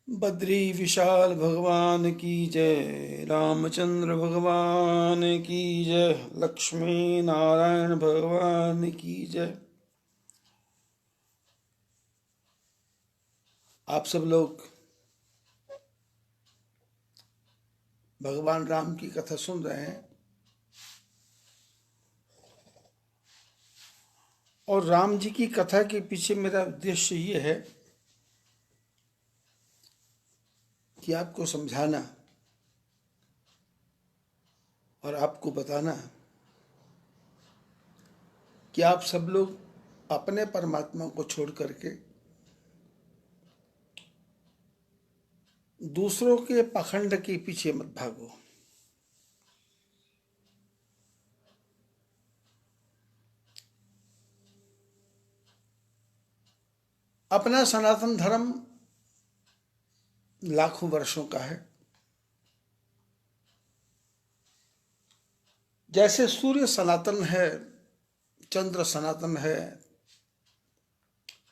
बद्री विशाल भगवान की जय, रामचंद्र भगवान की जय, लक्ष्मी नारायण भगवान की जय। आप सब लोग भगवान राम की कथा सुन रहे हैं और राम जी की कथा के पीछे मेरा उद्देश्य ये है कि आपको समझाना और आपको बताना कि आप सब लोग अपने परमात्मा को छोड़ करके दूसरों के पाखंड के पीछे मत भागो। अपना सनातन धर्म लाखों वर्षों का है। जैसे सूर्य सनातन है, चंद्र सनातन है,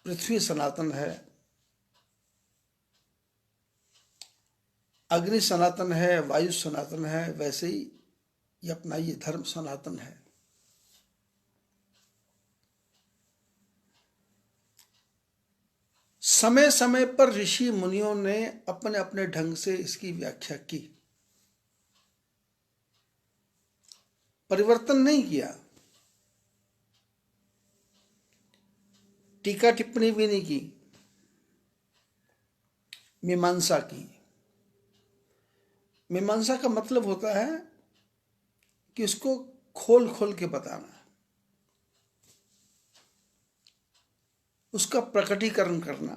पृथ्वी सनातन है, अग्नि सनातन है, वायु सनातन है, वैसे ही ये अपना ये धर्म सनातन है। समय समय पर ऋषि मुनियों ने अपने अपने ढंग से इसकी व्याख्या की, परिवर्तन नहीं किया, टीका टिप्पणी भी नहीं की, मीमांसा की। मीमांसा का मतलब होता है कि इसको खोल खोल के बताना, उसका प्रकटीकरण करना।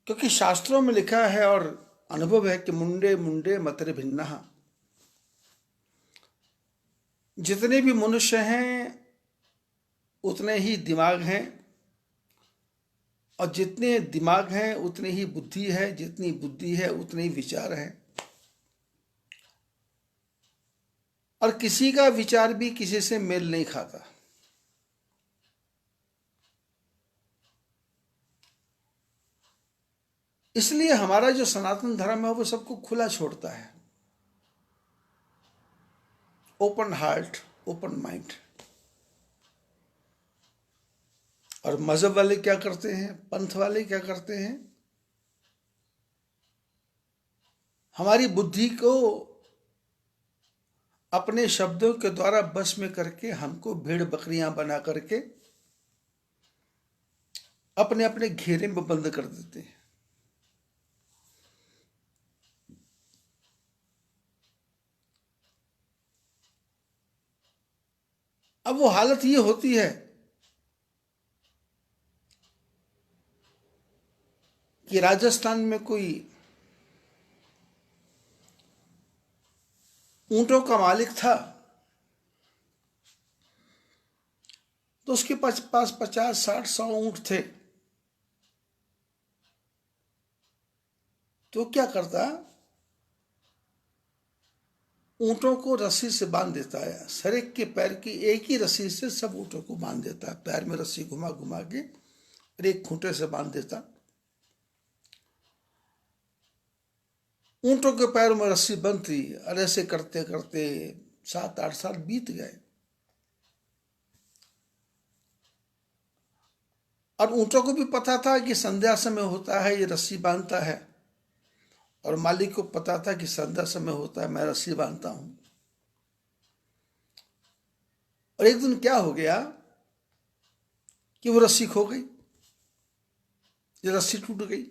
क्योंकि शास्त्रों में लिखा है और अनुभव है कि मुंडे मुंडे मतरे भिन्नः, जितने भी मनुष्य हैं उतने ही दिमाग हैं, और जितने दिमाग हैं उतनी ही बुद्धि है, जितनी बुद्धि है उतने ही विचार है। और किसी का विचार भी किसी से मेल नहीं खाता। इसलिए हमारा जो सनातन धर्म है वो सबको खुला छोड़ता है, ओपन हार्ट, ओपन माइंड। और मजहब वाले क्या करते हैं, पंथ वाले क्या करते हैं, हमारी बुद्धि को अपने शब्दों के द्वारा बस में करके हमको भेड़ बकरियां बना करके अपने अपने घेरे में बंद कर देते हैं। अब वो हालत ये होती है कि राजस्थान में कोई ऊंटों का मालिक था, तो उसके पास 50, 60, 100 ऊंट थे। तो क्या करता, ऊंटों को रस्सी से बांध देता है, सरेक के पैर की एक ही रस्सी से सब ऊंटों को बांध देता है, पैर में रस्सी घुमा घुमा के और एक खूंटे से बांध देता। ऊंटों के पैरों में रस्सी बंधती और ऐसे करते करते 7-8 साल बीत गए। और ऊंटों को भी पता था कि संध्या समय होता है ये रस्सी बांधता है, और मालिक को पता था कि संध्या समय होता है मैं रस्सी बांधता हूं। और एक दिन क्या हो गया कि वो रस्सी खो गई, ये रस्सी टूट गई,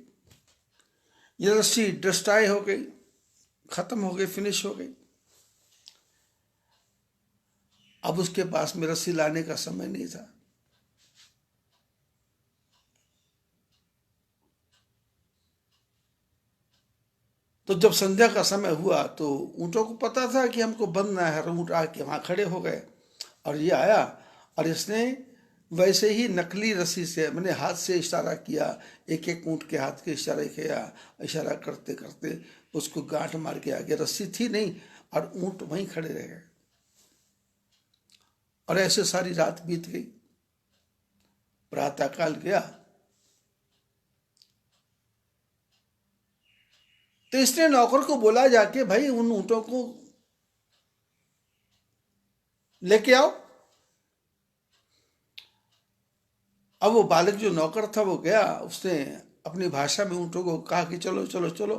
ये रस्सी डिस्ट्रॉय हो गई, खत्म हो गई, फिनिश हो गई। अब उसके पास में रस्सी लाने का समय नहीं था। तो जब संध्या का समय हुआ तो ऊंटों को पता था कि हमको बंधना है, और ऊंट आके वहां खड़े हो गए। और ये आया और इसने वैसे ही नकली रस्सी से, मैंने हाथ से इशारा किया, एक एक ऊंट के हाथ के इशारे किया, इशारा करते करते उसको गांठ मार के आगे, रस्सी थी नहीं और ऊंट वहीं खड़े रह गए। और ऐसे सारी रात बीत गई। प्रातःकाल गया तो इसने नौकर को बोला जाके, भाई उन ऊँटों को लेके आओ। अब वो बालक जो नौकर था वो गया, उसने अपनी भाषा में ऊँटों को कहा कि चलो चलो चलो,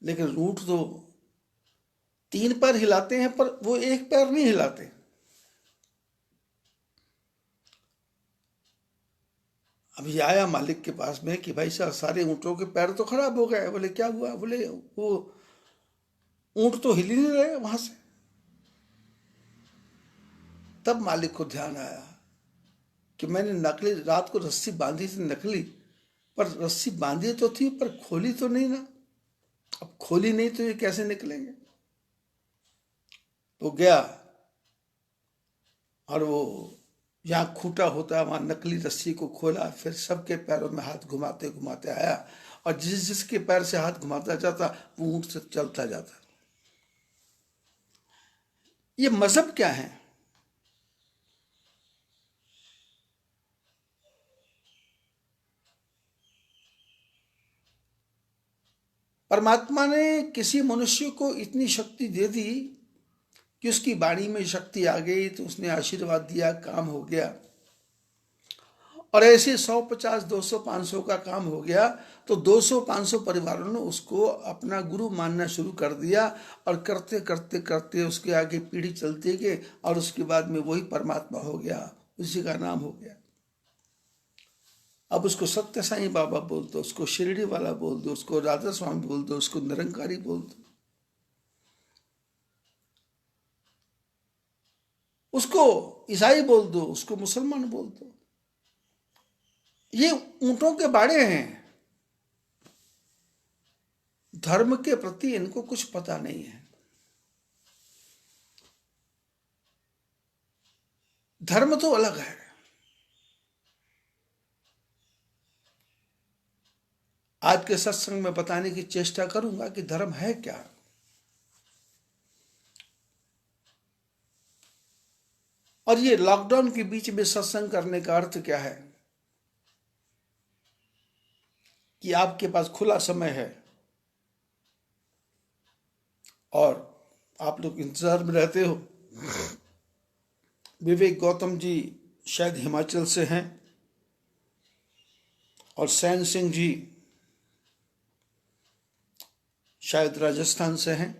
लेकिन ऊँट तो 3 पैर हिलाते हैं पर वो 1 पैर नहीं हिलाते। अब ये आया मालिक के पास में कि भाई साहब सारे ऊँटों के पैर तो खराब हो गए। बोले क्या हुआ? बोले वो ऊँट तो हिल ही नहीं रहे वहां से। तब मालिक को ध्यान आया कि मैंने नकली रात को रस्सी बांधी थी नकली, पर रस्सी बांधी तो थी पर खोली तो नहीं ना। अब खोली नहीं तो ये कैसे निकलेंगे? तो गया और वो जहाँ खूंटा होता है वहां नकली रस्सी को खोला, फिर सबके पैरों में हाथ घुमाते घुमाते आया, और जिस जिसके पैर से हाथ घुमाता जाता वो ऊँट से चलता जाता। ये मजहब क्या है? परमात्मा ने किसी मनुष्य को इतनी शक्ति दे दी कि उसकी वाणी में शक्ति आ गई, तो उसने आशीर्वाद दिया, काम हो गया। और ऐसे 100, 50, 200, 500 का काम हो गया तो 200, 500 परिवारों ने उसको अपना गुरु मानना शुरू कर दिया, और करते करते करते उसके आगे पीढ़ी चलती गई, और उसके बाद में वही परमात्मा हो गया, उसी का नाम हो गया। अब उसको सत्य साईं बाबा बोल दो, उसको शिरडी वाला बोल दो, उसको राधा स्वामी बोल दो, उसको निरंकारी बोल दो, उसको ईसाई बोल दो, उसको मुसलमान बोल दो। ये ऊंटों के बाड़े हैं। धर्म के प्रति इनको कुछ पता नहीं है। धर्म तो अलग है। आज के सत्संग में बताने की चेष्टा करूंगा कि धर्म है क्या। और ये लॉकडाउन के बीच में सत्संग करने का अर्थ क्या है कि आपके पास खुला समय है और आप लोग इंतजार में रहते हो। विवेक गौतम जी शायद हिमाचल से हैं, और सैन सिंह जी शायद राजस्थान से हैं,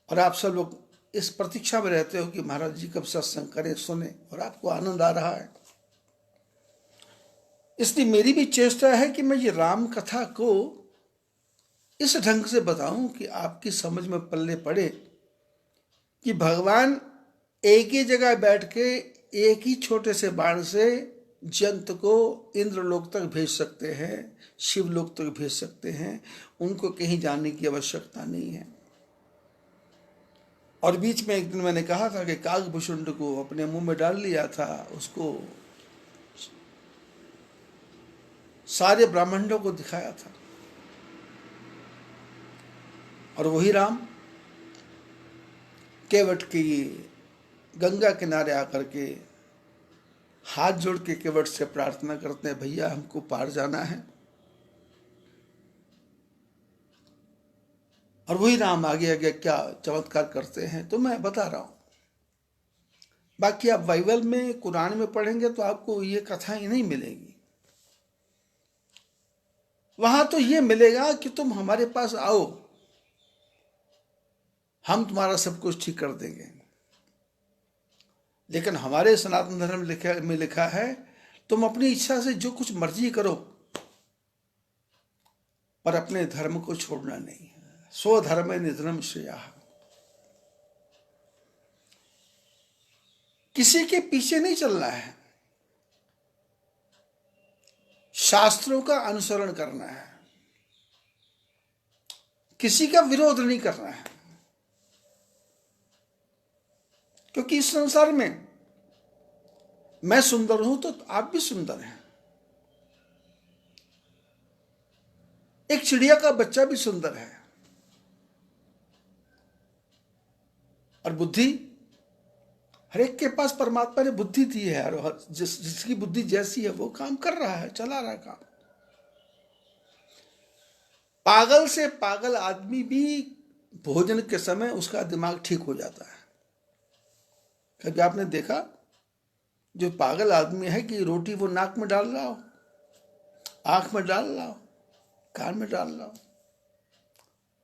और आप सब लोग इस प्रतीक्षा में रहते हो कि महाराज जी कब सत्संग करें, सुने, और आपको आनंद आ रहा है। इसलिए मेरी भी चेष्टा है कि मैं ये राम कथा को इस ढंग से बताऊं कि आपकी समझ में पल्ले पड़े कि भगवान एक ही जगह बैठ के एक ही छोटे से बाण से जंत को इंद्रलोक तक भेज सकते हैं, शिवलोक तक भेज सकते हैं। उनको कहीं जाने की आवश्यकता नहीं है। और बीच में एक दिन मैंने कहा था कि कागभूषुंड को अपने मुंह में डाल लिया था, उसको सारे ब्राह्मणों को दिखाया था, और वही राम केवट की गंगा किनारे आकर के हाथ जोड़ के केवट से प्रार्थना करते हैं, भैया हमको पार जाना है। और वही राम आगे आगे क्या चमत्कार करते हैं तो मैं बता रहा हूं। बाकी आप बाइबल में, कुरान में पढ़ेंगे तो आपको ये कथाएं नहीं मिलेगी। वहां तो ये मिलेगा कि तुम हमारे पास आओ, हम तुम्हारा सब कुछ ठीक कर देंगे। लेकिन हमारे सनातन धर्म में लिखा है तुम अपनी इच्छा से जो कुछ मर्जी करो, पर अपने धर्म को छोड़ना नहीं। स्वधर्म निधनम श्रेयः। किसी के पीछे नहीं चलना है, शास्त्रों का अनुसरण करना है, किसी का विरोध नहीं करना है। क्योंकि इस संसार में मैं सुंदर हूं तो आप भी सुंदर हैं, एक चिड़िया का बच्चा भी सुंदर है। और बुद्धि हर एक के पास परमात्मा ने बुद्धि दी है, और जिसकी बुद्धि जैसी है वो काम कर रहा है, चला रहा है काम। पागल से पागल आदमी भी भोजन के समय उसका दिमाग ठीक हो जाता है। कभी आपने देखा जो पागल आदमी है कि रोटी वो नाक में डाल रहा हो, आंख में डाल रहा हो, कान में डाल रहा हो,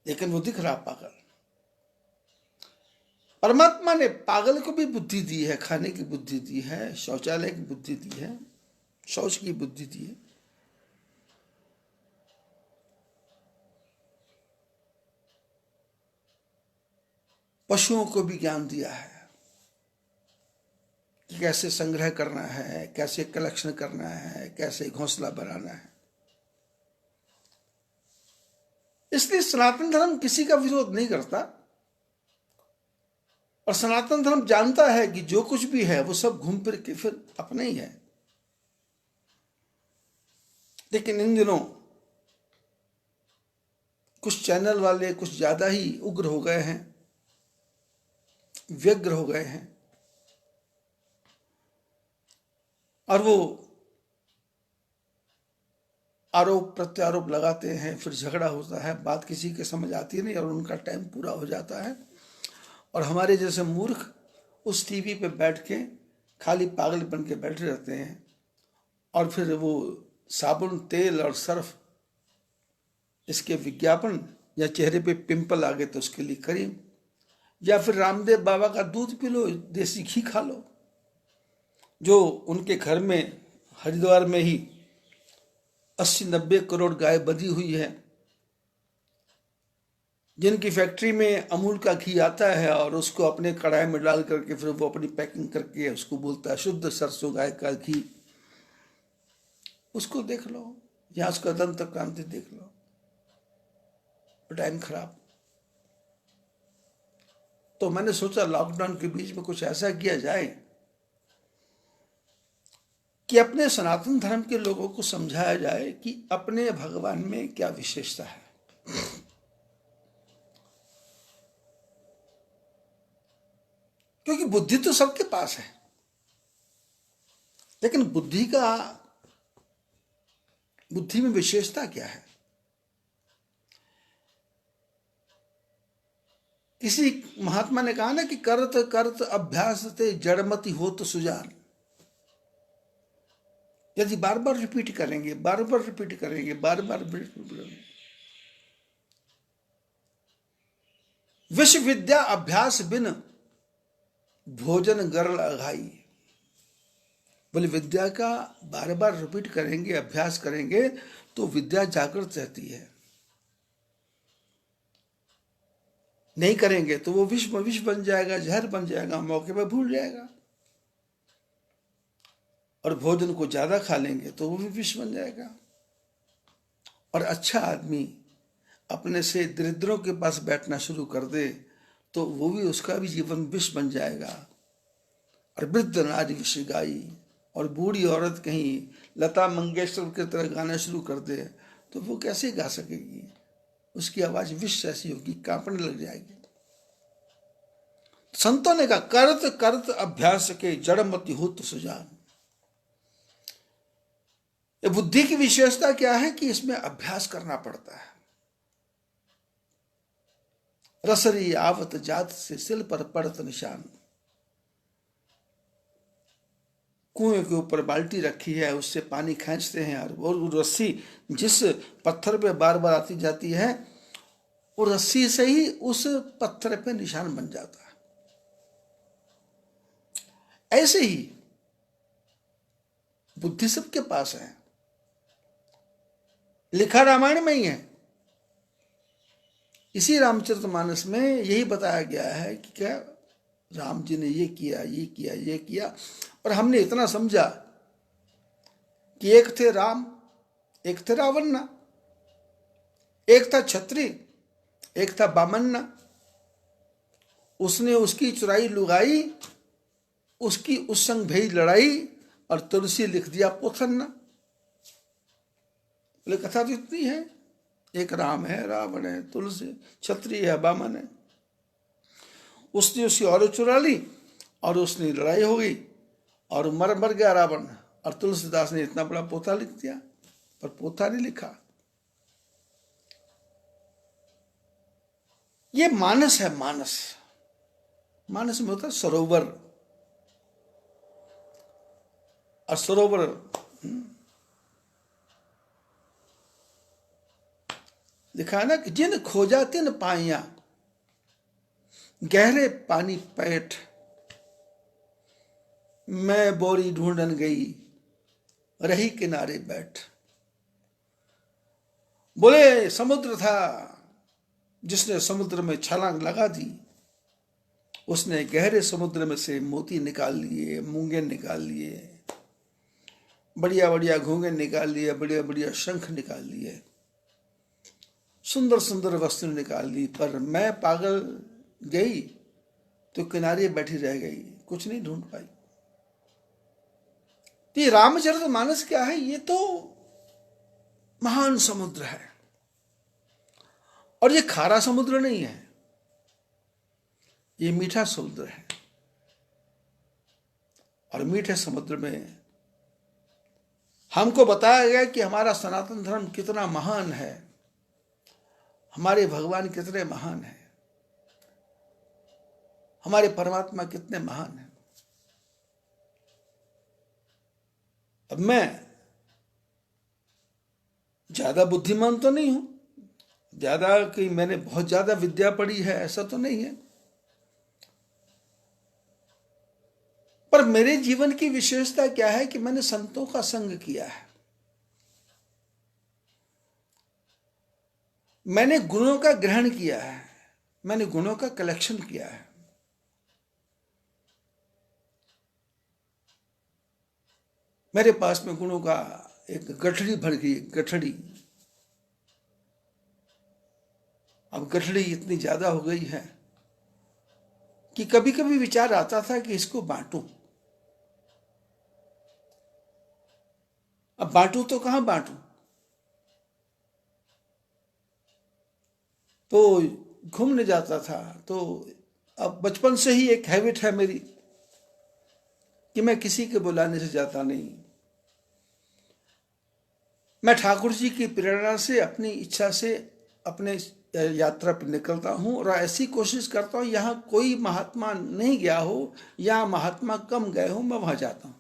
लेकिन वो दिख रहा पागल। परमात्मा ने पागल को भी बुद्धि दी है, खाने की बुद्धि दी है, शौचालय की बुद्धि दी है, शौच की बुद्धि दी है। पशुओं को भी ज्ञान दिया है कि कैसे संग्रह करना है, कैसे कलेक्शन करना है, कैसे घोंसला बनाना है। इसलिए सनातन धर्म किसी का विरोध नहीं करता, और सनातन धर्म जानता है कि जो कुछ भी है वो सब घूम फिर के फिर अपने ही है। लेकिन इन दिनों कुछ चैनल वाले कुछ ज्यादा ही उग्र हो गए हैं, व्यग्र हो गए हैं, और वो आरोप प्रत्यारोप लगाते हैं, फिर झगड़ा होता है, बात किसी के समझ आती नहीं और उनका टाइम पूरा हो जाता है। और हमारे जैसे मूर्ख उस टीवी पे बैठ के खाली पागल बन के बैठे रहते हैं, और फिर वो साबुन, तेल और सर्फ, इसके विज्ञापन, या चेहरे पे पिंपल आ गए तो उसके लिए क्रीम, या फिर रामदेव बाबा का दूध पी लो, देसी घी खा लो, जो उनके घर में हरिद्वार में ही 80-90 करोड़ गाय बंधी हुई है, जिनकी फैक्ट्री में अमूल का घी आता है और उसको अपने कढ़ाई में डाल करके फिर वो अपनी पैकिंग करके उसको बोलता है शुद्ध सरसों गाय का घी। उसको देख लो, या उसका दंत क्रांति देख लो, टाइम खराब। तो मैंने सोचा लॉकडाउन के बीच में कुछ ऐसा किया जाए कि अपने सनातन धर्म के लोगों को समझाया जाए कि अपने भगवान में क्या विशेषता है। क्योंकि बुद्धि तो सबके पास है, लेकिन बुद्धि में विशेषता क्या है। किसी महात्मा ने कहा ना कि करत करत अभ्यास ते जड़मति हो तो सुजान। यदि बार बार रिपीट करेंगे, बार बार रिपीट करेंगे, बार बार रिपीट करेंगे, विश्व विद्या अभ्यास बिन भोजन गरल अघाई। बोले विद्या का बार बार रिपीट करेंगे, अभ्यास करेंगे तो विद्या जागृत रहती है। नहीं करेंगे तो वो विष बन जाएगा, जहर बन जाएगा, मौके पर भूल जाएगा। और भोजन को ज्यादा खा लेंगे तो वो भी विष बन जाएगा। और अच्छा आदमी अपने से दरिद्रों के पास बैठना शुरू कर दे तो वो भी, उसका भी जीवन विष बन जाएगा। और वृद्ध नारी विष गाई, और बूढ़ी औरत कहीं लता मंगेशकर की तरह गाना शुरू कर दे तो वो कैसे गा सकेगी। उसकी आवाज विष ऐसी होगी, कांपने लग जाएगी। संतों ने कहा करत करत अभ्यास के जड़मति हुत सुजान। ये बुद्धि की विशेषता क्या है कि इसमें अभ्यास करना पड़ता है। रसरी आवत जात से सिल पर पड़त निशान। कुएं के ऊपर बाल्टी रखी है, उससे पानी खींचते हैं, और वो रस्सी जिस पत्थर पे बार बार आती जाती है, वो रस्सी से ही उस पत्थर पे निशान बन जाता है। ऐसे ही बुद्धि सबके पास है, लिखा रामायण में ही है। इसी रामचरितमानस में यही बताया गया है कि क्या राम जी ने ये किया, ये किया, ये किया। और हमने इतना समझा कि एक थे राम, एक थे रावण, एक था छत्री, एक था बामन्ना। उसने उसकी चुराई लुगाई, उसकी उस संग भई लड़ाई, और तुलसी लिख दिया पोथन्ना। बोले कथा तो इतनी है, एक राम है, रावण है, तुलसी, छत्री है, बामन है। उसने उसकी औरत चुरा ली और उसने लड़ाई हो गई और मर गया रावण, और तुलसीदास ने इतना बड़ा पोथा लिख दिया, पर पोथा नहीं लिखा। ये मानस है, मानस। मानस में होता है सरोवर, और सरोवर लिखा है ना कि जिन खोजा तिन पाइया, गहरे पानी पैठ, मैं बोरी ढूंढन गई रही किनारे बैठ। बोले समुद्र था जिसने समुद्र में छलांग लगा दी, उसने गहरे समुद्र में से मोती निकाल लिए, मूंगे निकाल लिए, बढ़िया बढ़िया घोंगे निकाल लिए, बढ़िया बढ़िया शंख निकाल लिए, सुंदर सुंदर वस्तु निकाल ली, पर मैं पागल गई तो किनारे बैठी रह गई, कुछ नहीं ढूंढ पाई। तो ये रामचरितमानस क्या है? ये तो महान समुद्र है, और ये खारा समुद्र नहीं है, ये मीठा समुद्र है। और मीठे समुद्र में हमको बताया गया कि हमारा सनातन धर्म कितना महान है, हमारे भगवान कितने महान हैं, हमारे परमात्मा कितने महान हैं। अब मैं ज्यादा बुद्धिमान तो नहीं हूं, ज्यादा कि मैंने बहुत ज्यादा विद्या पढ़ी है, ऐसा तो नहीं है, पर मेरे जीवन की विशेषता क्या है कि मैंने संतों का संग किया है, मैंने गुणों का ग्रहण किया है, मैंने गुणों का कलेक्शन किया है। मेरे पास में गुणों का एक गठड़ी भर गई, गठड़ी। अब गठड़ी इतनी ज्यादा हो गई है कि कभी कभी विचार आता था कि इसको बांटूं। अब बांटूं तो कहां बांटूं? तो घूमने जाता था। तो अब बचपन से ही एक हैबिट है मेरी कि मैं किसी के बुलाने से जाता नहीं, मैं ठाकुर जी की प्रेरणा से, अपनी इच्छा से अपने यात्रा पर निकलता हूं, और ऐसी कोशिश करता हूं यहां कोई महात्मा नहीं गया हो या महात्मा कम गए हो, मैं वहां जाता हूं।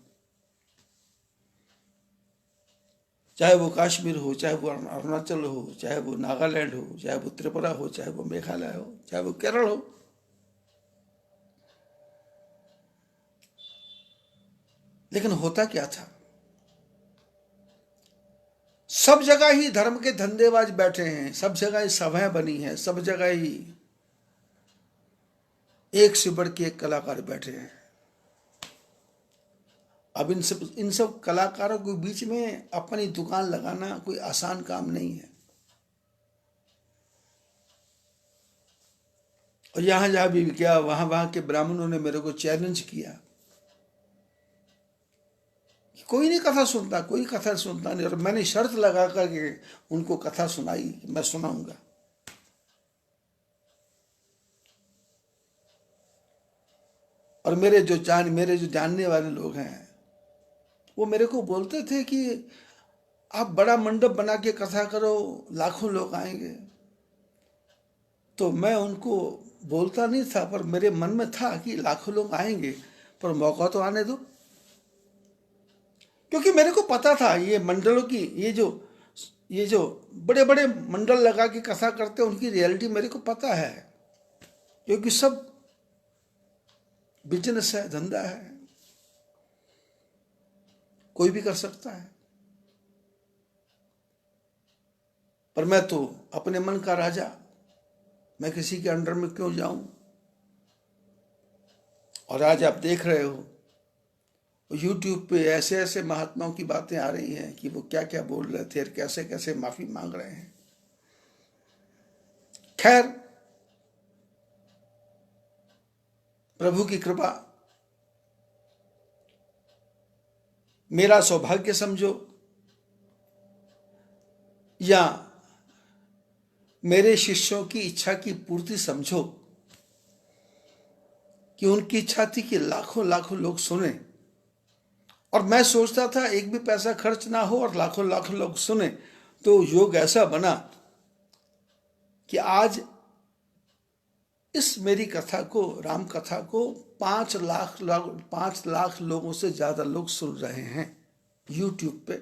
चाहे वो कश्मीर हो, चाहे वो अरुणाचल हो, चाहे वो नागालैंड हो, चाहे वो त्रिपुरा हो, चाहे वो मेघालय हो, चाहे वो केरल हो। लेकिन होता क्या था, सब जगह ही धर्म के धंधेबाज बैठे हैं, सब जगह ही सभाएं बनी हैं, सब जगह ही एक से बढ़ के एक कलाकार बैठे हैं। अब इन सब कलाकारों के बीच में अपनी दुकान लगाना कोई आसान काम नहीं है। और यहां जहां भी क्या, वहां वहां के ब्राह्मणों ने मेरे को चैलेंज किया, कोई नहीं कथा सुनता, कोई कथा सुनता नहीं। और मैंने शर्त लगा करके उनको कथा सुनाई कि मैं सुनाऊंगा। और मेरे जो जानने वाले लोग हैं वो मेरे को बोलते थे कि आप बड़ा मंडप बना के कथा करो, लाखों लोग आएंगे। तो मैं उनको बोलता नहीं था, पर मेरे मन में था कि लाखों लोग आएंगे, पर मौका तो आने दो। क्योंकि मेरे को पता था ये मंडलों की, ये जो बड़े बड़े मंडल लगा के कथा करते हैं, उनकी रियलिटी मेरे को पता है, क्योंकि सब बिजनेस है, धंधा है, कोई भी कर सकता है। पर मैं तो अपने मन का राजा, मैं किसी के अंडर में क्यों जाऊं। और आज आप देख रहे हो YouTube पे ऐसे ऐसे महात्माओं की बातें आ रही हैं कि वो क्या क्या बोल रहे थे और कैसे कैसे माफी मांग रहे हैं। खैर, प्रभु की कृपा, मेरा सौभाग्य समझो या मेरे शिष्यों की इच्छा की पूर्ति समझो, कि उनकी इच्छा थी कि लाखों लाखों लोग सुने। और मैं सोचता था एक भी पैसा खर्च ना हो और लाखों लाखों लोग सुने। तो योग ऐसा बना कि आज इस मेरी कथा को, राम कथा को 5 लाख लोगों से ज्यादा लोग सुन रहे हैं। यूट्यूब पे,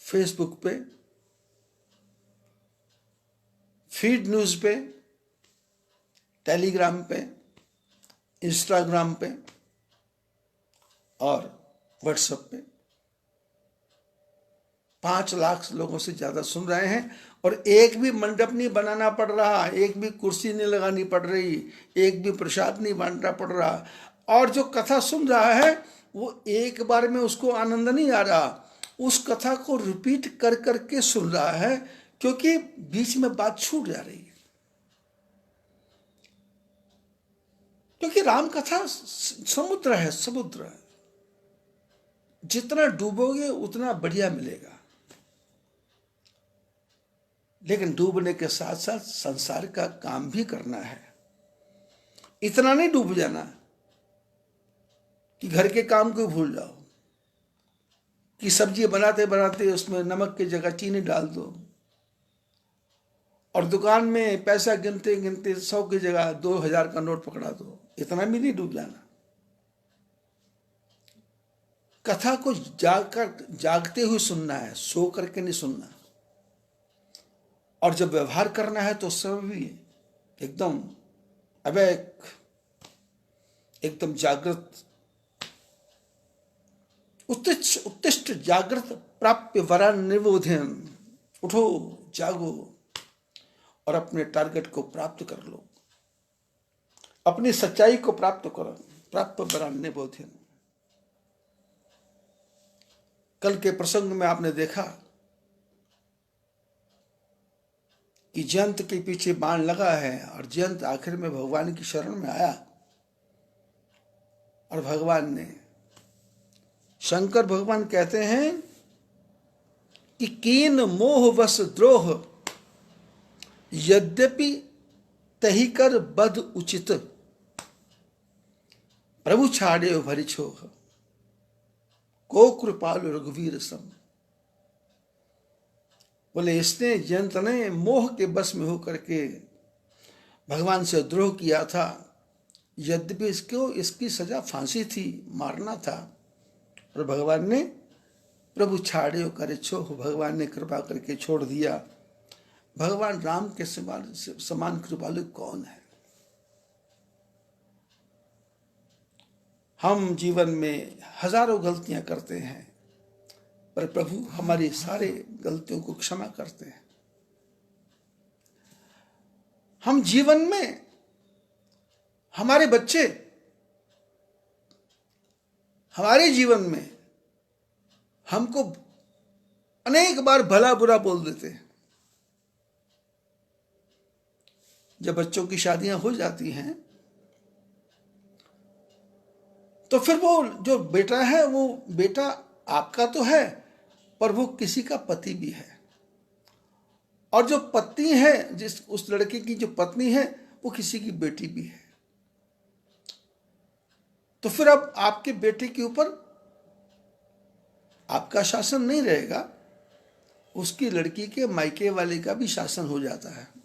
फेसबुक पे, फीड न्यूज पे, टेलीग्राम पे, इंस्टाग्राम पे और व्हाट्सएप पे 5 लाख लोगों से ज्यादा सुन रहे हैं। और एक भी मंडप नहीं बनाना पड़ रहा, एक भी कुर्सी नहीं लगानी पड़ रही, एक भी प्रसाद नहीं बांटना पड़ रहा। और जो कथा सुन रहा है वो एक बार में उसको आनंद नहीं आ रहा, उस कथा को रिपीट कर करके सुन रहा है, क्योंकि बीच में बात छूट जा रही है। क्योंकि राम कथा समुद्र है, समुद्र है, जितना डूबोगे उतना बढ़िया मिलेगा। लेकिन डूबने के साथ साथ संसार का काम भी करना है। इतना नहीं डूब जाना कि घर के काम को भूल जाओ, कि सब्जी बनाते बनाते उसमें नमक की जगह चीनी डाल दो, और दुकान में पैसा गिनते गिनते 100 की जगह 2000 का नोट पकड़ा दो। इतना भी नहीं डूब जाना। कथा को जागते हुए सुनना है, सो करके नहीं सुनना। और जब व्यवहार करना है तो सब भी एकदम अवैक, एकदम जागृत, उत्तिष्ठ जागृत प्राप्य वरा निबोधन। उठो, जागो और अपने टारगेट को प्राप्त कर लो, अपनी सच्चाई को प्राप्त करो। प्राप्य वरा निबोधन। कल के प्रसंग में आपने देखा कि जयंत के पीछे बाण लगा है और जयंत आखिर में भगवान की शरण में आया, और भगवान ने, शंकर भगवान कहते हैं कि कीन मोह वश द्रोह यद्यपि तही कर बध उचित, प्रभु छाड़े भरि छोह को कृपालु रघुवीर सम। बोले इसने, जयंत ने मोह के बस में होकर के भगवान से द्रोह किया था। यद्यपि इसकी सजा फांसी थी, मारना था, और भगवान ने प्रभु छाड़े करे छोह, भगवान ने कृपा करके छोड़ दिया। भगवान राम के समान कृपालु कौन है? हम जीवन में हजारों गलतियां करते हैं, पर प्रभु हमारी सारे गलतियों को क्षमा करते हैं। हम जीवन में, हमारे बच्चे हमारे जीवन में हमको अनेक बार भला बुरा बोल देते हैं। जब बच्चों की शादियां हो जाती हैं तो फिर वो जो बेटा है, वो बेटा आपका तो है, पर वो किसी का पति भी है। और जो पत्नी है, उस लड़के की जो पत्नी है, वो किसी की बेटी भी है। तो फिर अब आपके बेटे के ऊपर आपका शासन नहीं रहेगा, उसकी लड़की के मायके वाले का भी शासन हो जाता है।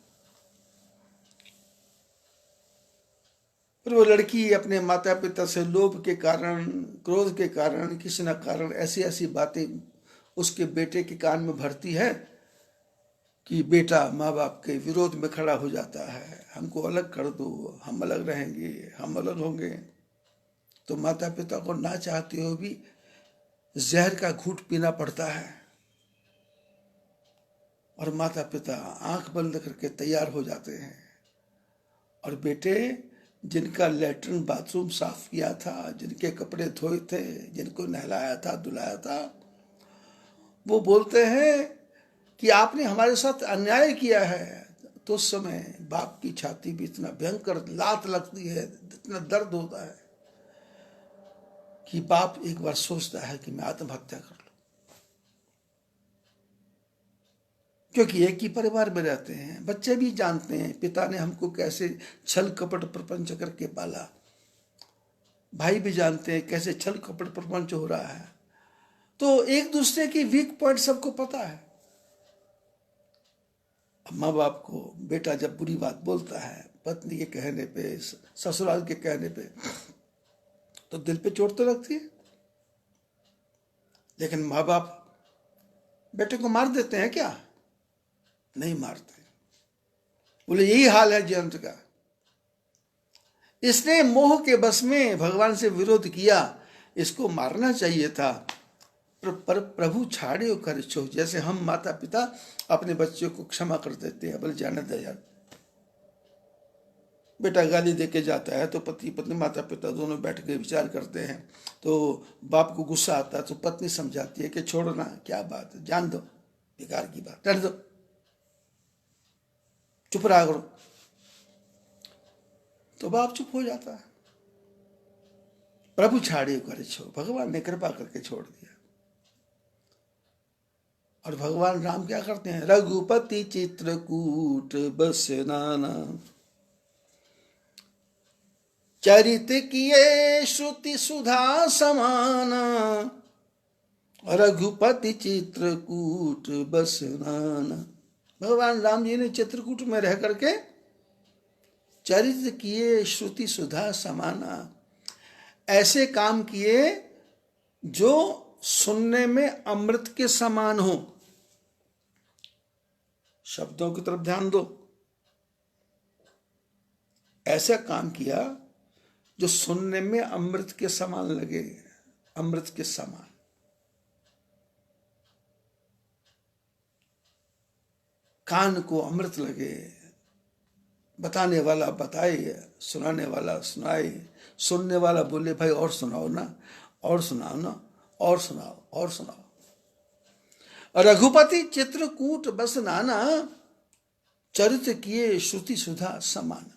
फिर वो लड़की अपने माता पिता से लोभ के कारण, क्रोध के कारण, किसी न कारण ऐसी ऐसी बातें उसके बेटे के कान में भरती है कि बेटा माँ बाप के विरोध में खड़ा हो जाता है। हमको अलग कर दो, हम अलग रहेंगे, हम अलग होंगे। तो माता पिता को ना चाहते हुए भी जहर का घूंट पीना पड़ता है, और माता पिता आंख बंद करके तैयार हो जाते हैं। और बेटे जिनका लैट्रिन बाथरूम साफ किया था, जिनके कपड़े धोए थे, जिनको नहलाया था, धुलाया था, वो बोलते हैं कि आपने हमारे साथ अन्याय किया है। तो उस समय बाप की छाती भी इतना भयंकर लात लगती है, इतना दर्द होता है कि बाप एक बार सोचता है कि मैं आत्महत्या कर लूं। क्योंकि एक ही परिवार में रहते हैं, बच्चे भी जानते हैं पिता ने हमको कैसे छल कपट प्रपंच करके पाला, भाई भी जानते हैं कैसे छल कपट प्रपंच हो रहा है। तो एक दूसरे की वीक पॉइंट सबको पता है। अब माँ बाप को बेटा जब बुरी बात बोलता है, पत्नी के कहने पे, ससुराल के कहने पे, तो दिल पे चोट तो लगती है। लेकिन माँ बाप बेटे को मार देते हैं क्या? नहीं मारते। बोले यही हाल है जयंत का। इसने मोह के बस में भगवान से विरोध किया, इसको मारना चाहिए था, पर प्रभु छाड़े कर छो। जैसे हम माता पिता अपने बच्चों को क्षमा कर देते हैं, बोले जाने दे यार। बेटा गाली दे के जाता है तो पति पत्नी माता पिता दोनों बैठ के विचार करते हैं, तो बाप को गुस्सा आता है तो पत्नी समझाती है कि छोड़ो ना, क्या बात है, जान दो, बेकार की बात, रहने दो, चुप रहा करो। तो बाप चुप हो जाता है। प्रभु छाड़े करे छो, भगवान ने कृपा करके छोड़ दिया। और भगवान राम क्या करते हैं? रघुपति चित्रकूट बस नाना, चरित किए श्रुति सुधा समान। रघुपति चित्रकूट बस नाना, भगवान राम जी ने चित्रकूट में रह करके चरित्र किए श्रुति सुधा समाना, ऐसे काम किए जो सुनने में अमृत के समान हो। शब्दों की तरफ ध्यान दो। ऐसा काम किया जो सुनने में अमृत के समान लगे, अमृत के समान। कान को अमृत लगे, बताने वाला बताए, सुनाने वाला सुनाए, सुनने वाला बोले भाई और सुनाओ ना, और सुनाओ ना, और सुनाओ, और सुनाओ। रघुपति चित्रकूट बस नाना, चरित्र किए श्रुति सुधा समान,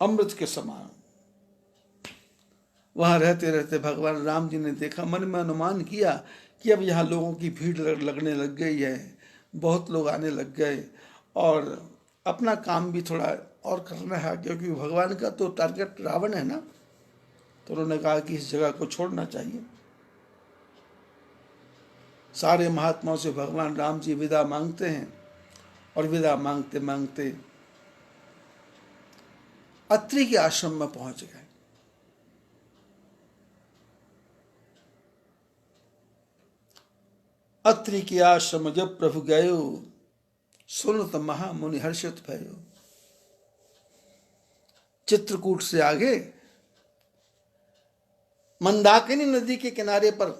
अमृत के समान। वहां रहते रहते भगवान राम जी ने देखा, मन में अनुमान किया कि अब यहाँ लोगों की भीड़ लगने लग गई है, बहुत लोग आने लग गए और अपना काम भी थोड़ा और करना है, क्योंकि भगवान का तो टारगेट रावण है ना। तो उन्होंने कहा कि इस जगह को छोड़ना चाहिए। सारे महात्माओं से भगवान राम जी विदा मांगते हैं और विदा मांगते मांगते अत्रि के आश्रम में पहुंच गए। अत्रि के आश्रम जब प्रभु गयो, सुनत महामुनि हर्षित भयो। चित्रकूट से आगे मंदाकिनी नदी के किनारे पर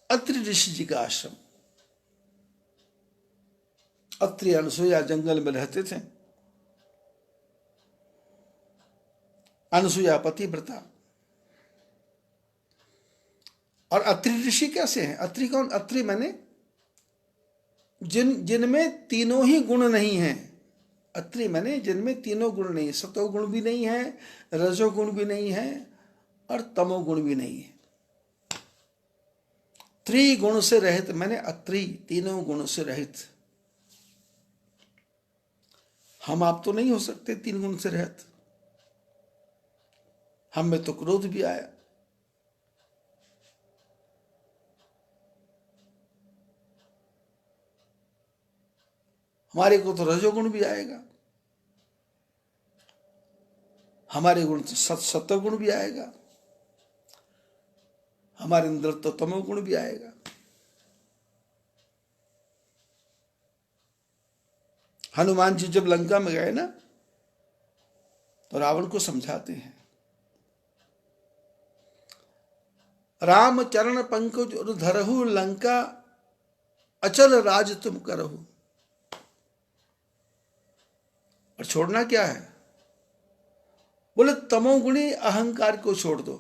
अत्रि ऋषि जी का आश्रम। अत्रि अनसुईया जंगल में रहते थे। अनसुईया पतिव्रता और अत्रि ऋषि कैसे हैं? अत्रि कौन? अत्रि मैंने जिनमें तीनों ही गुण नहीं हैं। अत्रि मैंने जिनमें तीनों गुण नहीं है, सतोगुण भी नहीं है, रजोगुण भी नहीं है और तमोगुण भी नहीं है। त्रिगुण से रहित मैंने अत्रि, तीनों गुणों से रहित। हम आप तो नहीं हो सकते तीन गुण से रहित। हम में तो क्रोध भी आया, हमारे को तो रजोगुण भी आएगा, हमारे गुण तो सत्वगुण भी आएगा, हमारे अंदर तो तमोगुण भी आएगा। हनुमान जी जब लंका में गए ना, तो रावण को समझाते हैं, राम चरण पंकज धरहु, लंका अचल राज तुम करहु। और छोड़ना क्या है? बोले तमोगुणी अहंकार को छोड़ दो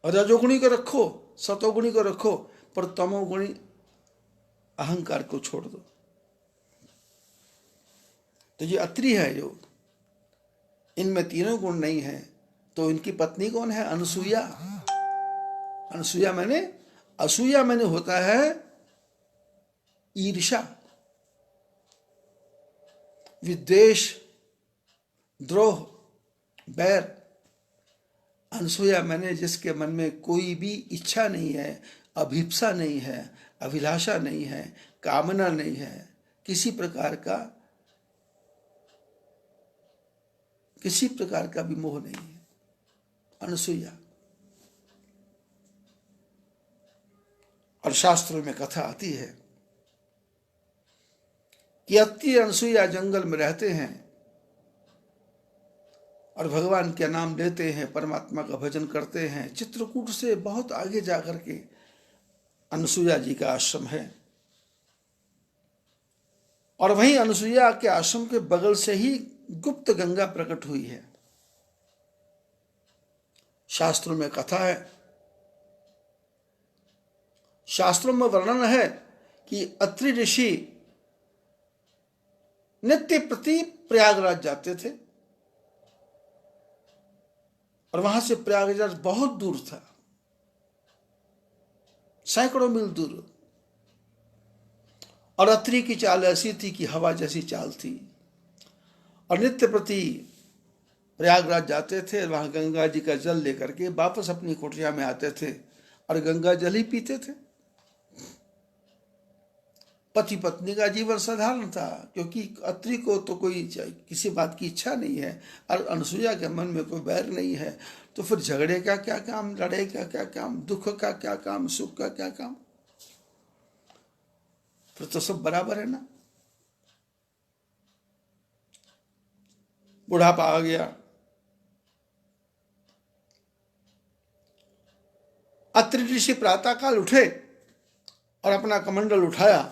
और रजोगुणी को रखो, सतोगुणी को रखो, पर तमोगुणी अहंकार को छोड़ दो। तो ये अत्रि है जो इनमें तीनों गुण नहीं है। तो इनकी पत्नी कौन है? अनसुईया। अनसुईया मैंने, असूया मैंने होता है ईर्षा, विद्वेष, द्रोह, बैर। अनसुईया मैंने जिसके मन में कोई भी इच्छा नहीं है, अभिप्सा नहीं है, अभिलाषा नहीं है, कामना नहीं है, किसी प्रकार का भी मोह नहीं है। अनसुईया। और शास्त्रों में कथा आती है कि अति अनसुईया जंगल में रहते हैं और भगवान के नाम लेते हैं, परमात्मा का भजन करते हैं। चित्रकूट से बहुत आगे जाकर के अनसुईया जी का आश्रम है और वहीं अनसुईया के आश्रम के बगल से ही गुप्त गंगा प्रकट हुई है। शास्त्रों में कथा है, शास्त्रों में वर्णन है कि अत्रि ऋषि नित्य प्रति प्रयागराज जाते थे और वहां से प्रयागराज बहुत दूर था, सैकड़ों मील दूर। और अत्रि की चाल ऐसी थी कि हवा जैसी चाल थी और नित्य प्रति प्रयागराज जाते थे। वहां गंगा जी का जल लेकर के वापस अपनी कुटिया में आते थे और गंगा जल ही पीते थे। पति पत्नी का जीवन साधारण था, क्योंकि अत्रि को तो कोई किसी बात की इच्छा नहीं है और अनसुईया के मन में कोई बैर नहीं है, तो फिर झगड़े का क्या काम, लड़ाई का क्या काम, दुख का क्या काम, सुख का क्या काम, फिर तो सब बराबर है ना। बुढ़ापा आ गया, अत्रि ऋषि प्रातःकाल उठे और अपना कमंडल उठाया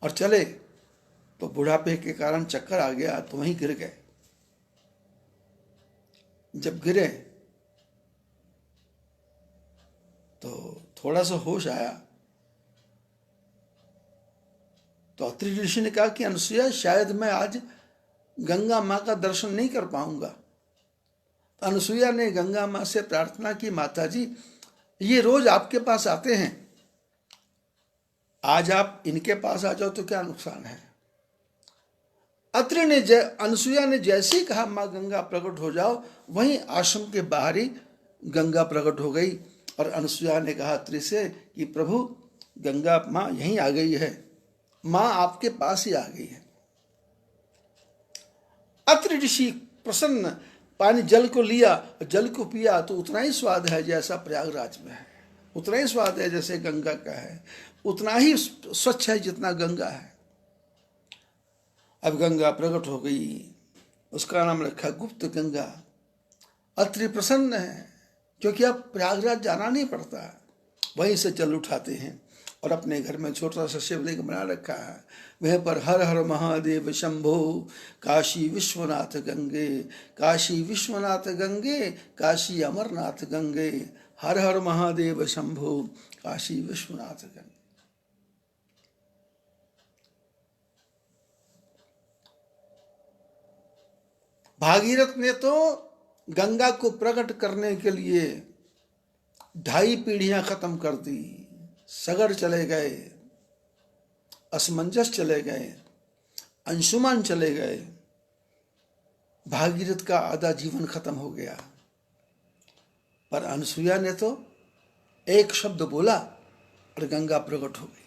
और चले, तो बुढ़ापे के कारण चक्कर आ गया तो वहीं गिर गए। जब गिरे तो थोड़ा सा होश आया तो अत्रि ऋषि ने कहा कि अनसुईया, शायद मैं आज गंगा माँ का दर्शन नहीं कर पाऊंगा। तो अनसुईया ने गंगा माँ से प्रार्थना की, माता जी ये रोज आपके पास आते हैं, आज आप इनके पास आ जाओ तो क्या नुकसान है। अत्रि ने अनसुईया ने जैसे ही कहा माँ गंगा प्रकट हो जाओ, वहीं आश्रम के बाहर ही गंगा प्रकट हो गई। और अनसुईया ने कहा अत्रि से कि प्रभु, गंगा माँ यहीं आ गई है, माँ आपके पास ही आ गई है। अत्रि ऋषि प्रसन्न, पानी जल को लिया, जल को पिया तो उतना ही स्वाद है जैसा प्रयागराज में है, उतना ही स्वाद है जैसे गंगा का है, उतना ही स्वच्छ है जितना गंगा है। अब गंगा प्रकट हो गई, उसका नाम रखा गुप्त गंगा। अत्रि प्रसन्न है क्योंकि अब प्रयागराज जाना नहीं पड़ता, वहीं से जल उठाते हैं और अपने घर में छोटा सा शिवलिंग बना रखा है। वह पर हर हर महादेव शंभो, काशी विश्वनाथ गंगे, काशी विश्वनाथ गंगे, काशी अमरनाथ गंगे, हर हर महादेव शंभो, काशी विश्वनाथ गंगे। भागीरथ ने तो गंगा को प्रकट करने के लिए 2.5 पीढ़ियां खत्म कर दी। सगर चले गए, असमंजस चले गए, अंशुमान चले गए, भागीरथ का आधा जीवन खत्म हो गया। पर अनसुईया ने तो एक शब्द बोला और गंगा प्रकट हो गई।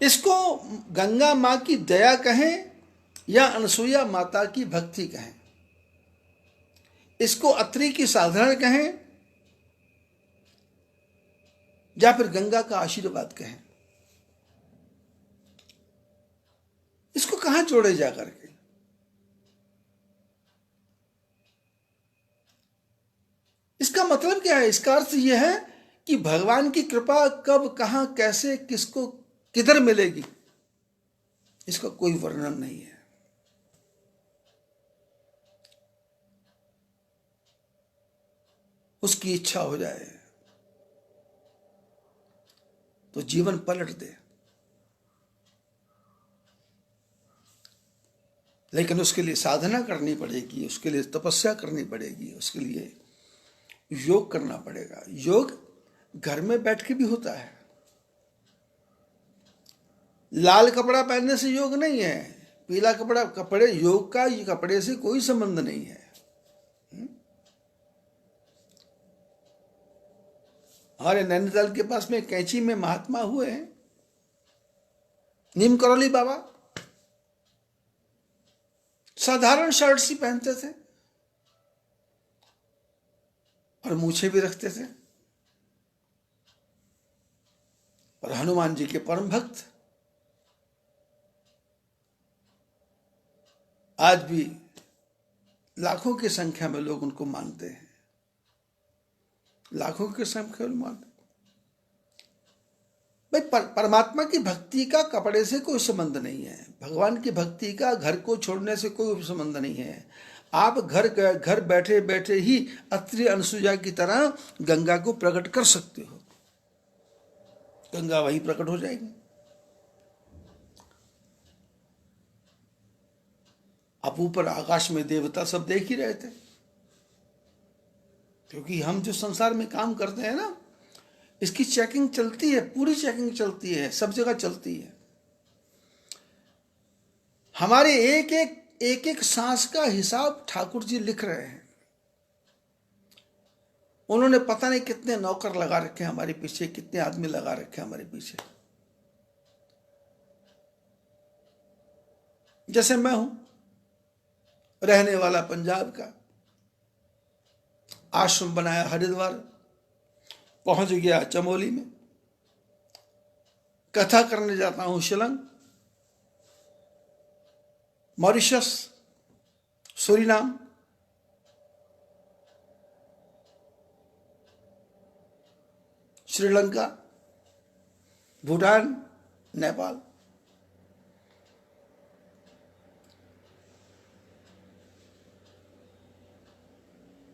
इसको गंगा माँ की दया कहें या अनसुईया माता की भक्ति कहें, इसको अत्रि की साधना कहें या फिर गंगा का आशीर्वाद कहें, इसको कहां जोड़े जा करके। इसका मतलब क्या है? इसका अर्थ यह है कि भगवान की कृपा कब, कहां, कैसे, किसको, किधर मिलेगी, इसका कोई वर्णन नहीं है। उसकी इच्छा हो जाए तो जीवन पलट दे, लेकिन उसके लिए साधना करनी पड़ेगी, उसके लिए तपस्या करनी पड़ेगी, उसके लिए योग करना पड़ेगा। योग घर में बैठ के भी होता है। लाल कपड़ा पहनने से योग नहीं है, पीला कपड़े योग का ये कपड़े से कोई संबंध नहीं है। हमारे नैनीताल के पास में कैंची में महात्मा हुए हैं, नीम करौली बाबा, साधारण शर्ट सी पहनते थे और मूछें भी रखते थे, और हनुमान जी के परम भक्त। आज भी लाखों की संख्या में लोग उनको मानते हैं, लाखों की संख्या में मानते। भाई परमात्मा की भक्ति का कपड़े से कोई संबंध नहीं है, भगवान की भक्ति का घर को छोड़ने से कोई संबंध नहीं है। आप घर बैठे बैठे ही अत्रि अनसुईया की तरह गंगा को प्रकट कर सकते हो, गंगा वहीं प्रकट हो जाएगी। आप ऊपर आकाश में देवता सब देख ही रहे थे, क्योंकि हम जो संसार में काम करते हैं ना, इसकी चेकिंग चलती है, पूरी चेकिंग चलती है, सब जगह चलती है। हमारे एक एक सांस का हिसाब ठाकुर जी लिख रहे हैं। उन्होंने पता नहीं कितने नौकर लगा रखे हैं हमारे पीछे, कितने आदमी लगा रखे हैं हमारे पीछे। जैसे मैं हूं, रहने वाला पंजाब का, आश्रम बनाया हरिद्वार, पहुंच गया चमोली में, कथा करने जाता हूं शिलंग, मॉरिशस, सूरीनाम, श्रीलंका, भूटान, नेपाल।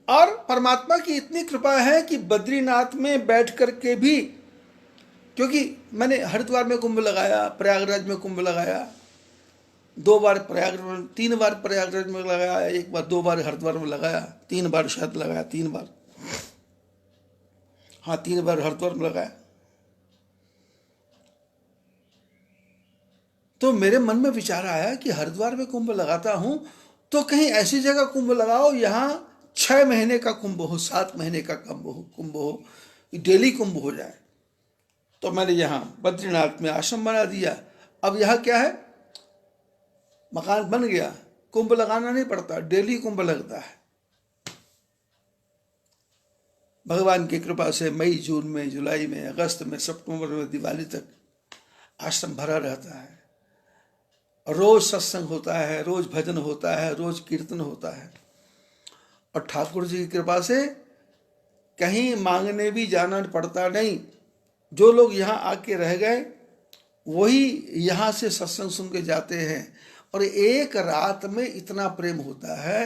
और परमात्मा की इतनी कृपा है कि बद्रीनाथ में बैठ करके भी, क्योंकि मैंने हरिद्वार में कुंभ लगाया, प्रयागराज में कुंभ लगाया, 2 बार प्रयागराज, 3 बार प्रयागराज में लगाया, 1 बार 2 बार हरिद्वार में लगाया, 3 बार शायद लगाया, 3 बार, हाँ 3 बार हरिद्वार में लगाया। तो मेरे मन में विचार आया कि हरिद्वार में कुंभ लगाता हूं तो कहीं ऐसी जगह कुंभ लगाओ यहां 6 महीने का कुंभ हो, 7 महीने का कुंभ हो, डेली कुंभ हो जाए। तो मैंने यहां बद्रीनाथ में आश्रम बना दिया। अब यहां क्या है, मकान बन गया, कुंभ लगाना नहीं पड़ता, डेली कुंभ लगता है। भगवान की कृपा से मई, जून में, जुलाई में, अगस्त में, सितंबर में, दिवाली तक आश्रम भरा रहता है। रोज सत्संग होता है, रोज भजन होता है, रोज कीर्तन होता है। और ठाकुर जी की कृपा से कहीं मांगने भी जाना पड़ता नहीं। जो लोग यहाँ आके रह गए वही यहाँ से सत्संग सुन के जाते हैं, और एक रात में इतना प्रेम होता है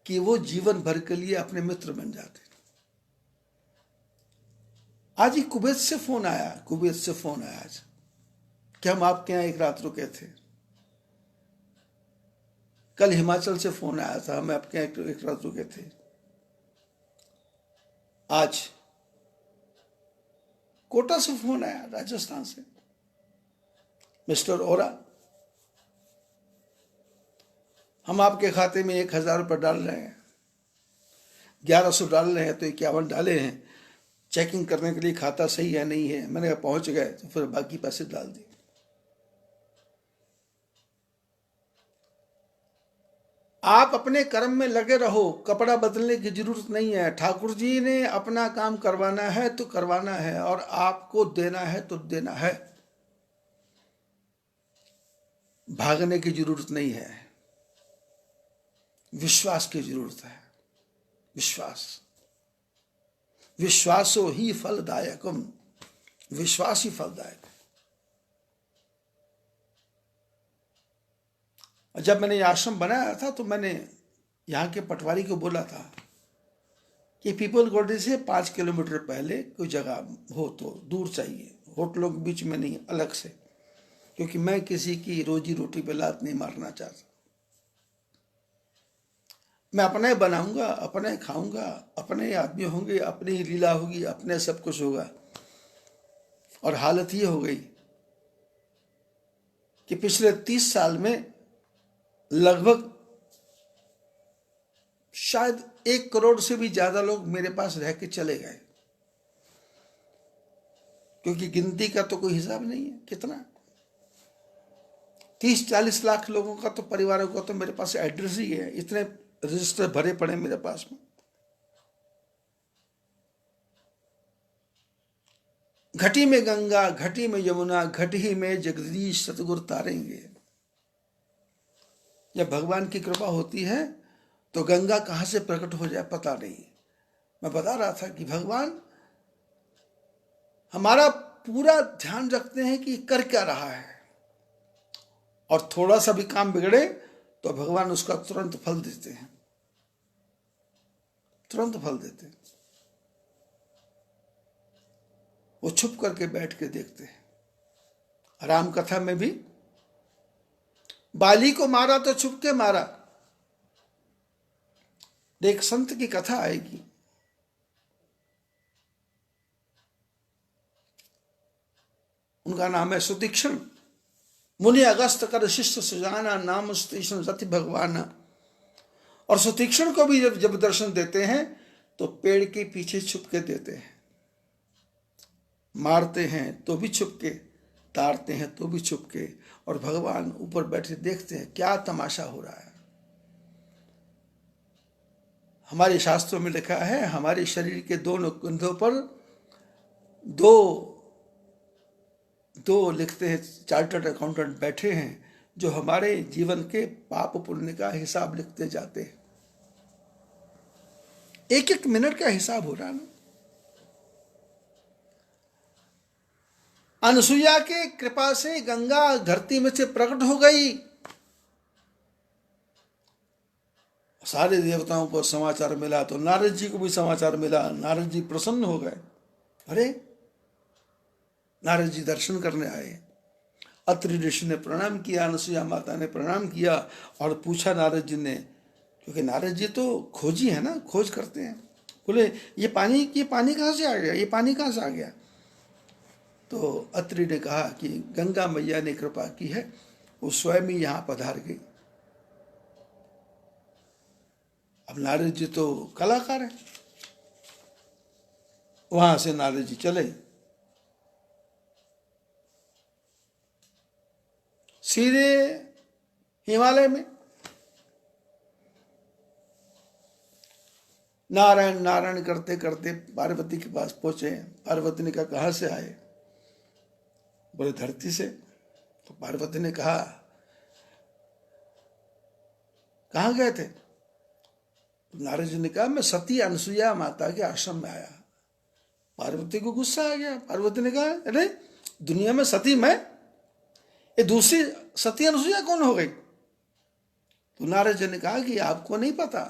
कि वो जीवन भर के लिए अपने मित्र बन जाते हैं। आज ही कुवैत से फोन आया आज कि हम आपके यहाँ एक रात रुके थे। कल हिमाचल से फोन आया था, हम आपके यहाँ एक रात रुके थे। आज कोटा से फोन आया, राजस्थान से, मिस्टर ओरा, हम आपके खाते में 1000 रुपये डाल रहे हैं, 1100 डाल रहे हैं, तो 51 डाले हैं, चेकिंग करने के लिए खाता सही है नहीं है। मैंने कहा पहुंच गए तो फिर बाकी पैसे डाल दिए। आप अपने कर्म में लगे रहो, कपड़ा बदलने की जरूरत नहीं है। ठाकुर जी ने अपना काम करवाना है तो करवाना है, और आपको देना है तो देना है। भागने की जरूरत नहीं है, विश्वास की जरूरत है। विश्वासो ही फलदायकम, विश्वास ही फलदायक। जब मैंने ये आश्रम बनाया था तो मैंने यहाँ के पटवारी को बोला था कि पीपल गोल्डी से 5 किलोमीटर पहले कोई जगह हो तो दूर चाहिए, होटलों के बीच में नहीं, अलग से, क्योंकि मैं किसी की रोजी रोटी पे लात नहीं मारना चाहता। मैं अपने बनाऊंगा, अपने खाऊंगा, अपने आदमी होंगे, अपनी ही लीला होगी, अपने सब कुछ होगा। और हालत ये हो गई कि पिछले 30 साल में लगभग शायद 1 करोड़ से भी ज्यादा लोग मेरे पास रह के चले गए। क्योंकि गिनती का तो कोई हिसाब नहीं है। कितना 30-40 लाख लोगों का तो परिवारों का तो मेरे पास एड्रेस ही है, इतने रजिस्टर भरे पड़े मेरे पास में। घटी में गंगा, घटी में यमुना, घटी में जगदीश सतगुरु तारेंगे। जब भगवान की कृपा होती है तो गंगा कहां से प्रकट हो जाए पता नहीं। मैं बता रहा था कि भगवान हमारा पूरा ध्यान रखते हैं कि कर क्या रहा है, और थोड़ा सा भी काम बिगड़े तो भगवान उसका तुरंत फल देते हैं, तुरंत फल देते हैं। वो छुप करके बैठ के देखते हैं। राम कथा में भी बाली को मारा तो छुप के मारा। एक संत की कथा आएगी, उनका नाम है सुतीक्षण। मुनि अगस्त कर शिष्य सुजाना, नाम सुतीक्षण रति भगवान। और सुतीक्षण को भी जब दर्शन देते हैं तो पेड़ के पीछे छुप के देते हैं, मारते हैं तो भी छुप के, तारते हैं तो भी छुप के, और भगवान ऊपर बैठे देखते हैं क्या तमाशा हो रहा है। हमारे शास्त्रों में लिखा है, हमारे शरीर के दोनों कंधों पर दो लिखते हैं चार्टर्ड अकाउंटेंट बैठे हैं, जो हमारे जीवन के पाप पुण्य का हिसाब लिखते जाते हैं। एक एक मिनट का हिसाब हो रहा है ना। अनसुईया के कृपा से गंगा धरती में से प्रकट हो गई। सारे देवताओं को समाचार मिला तो नारद जी को भी समाचार मिला। नारद जी प्रसन्न हो गए। अरे नारद जी दर्शन करने आए। अत्रि ऋषि ने प्रणाम किया, अनसुईया माता ने प्रणाम किया और पूछा नारद जी ने, क्योंकि नारद जी तो खोजी है ना, खोज करते हैं। बोले ये पानी कहाँ से आ गया, ये पानी कहाँ से आ गया? तो अत्रि ने कहा कि गंगा मैया ने कृपा की है, वो स्वयं ही यहाँ पधार गई। अब नारद जी तो कलाकार हैं। वहां से नारद जी चले सीधे हिमालय में। नारायण नारायण करते करते पार्वती के पास पहुंचे। पार्वती ने कहा कहाँ से आए? बोले धरती से। तो पार्वती ने कहा कहाँ गए थे? नारद जी ने कहा मैं सती अनसुईया माता के आश्रम में आया। पार्वती को गुस्सा आ गया। पार्वती ने कहा अरे दुनिया में सती मैं, ये दूसरी सती अनसुईया कौन हो गई? तो नारद जी ने कहा कि आपको नहीं पता,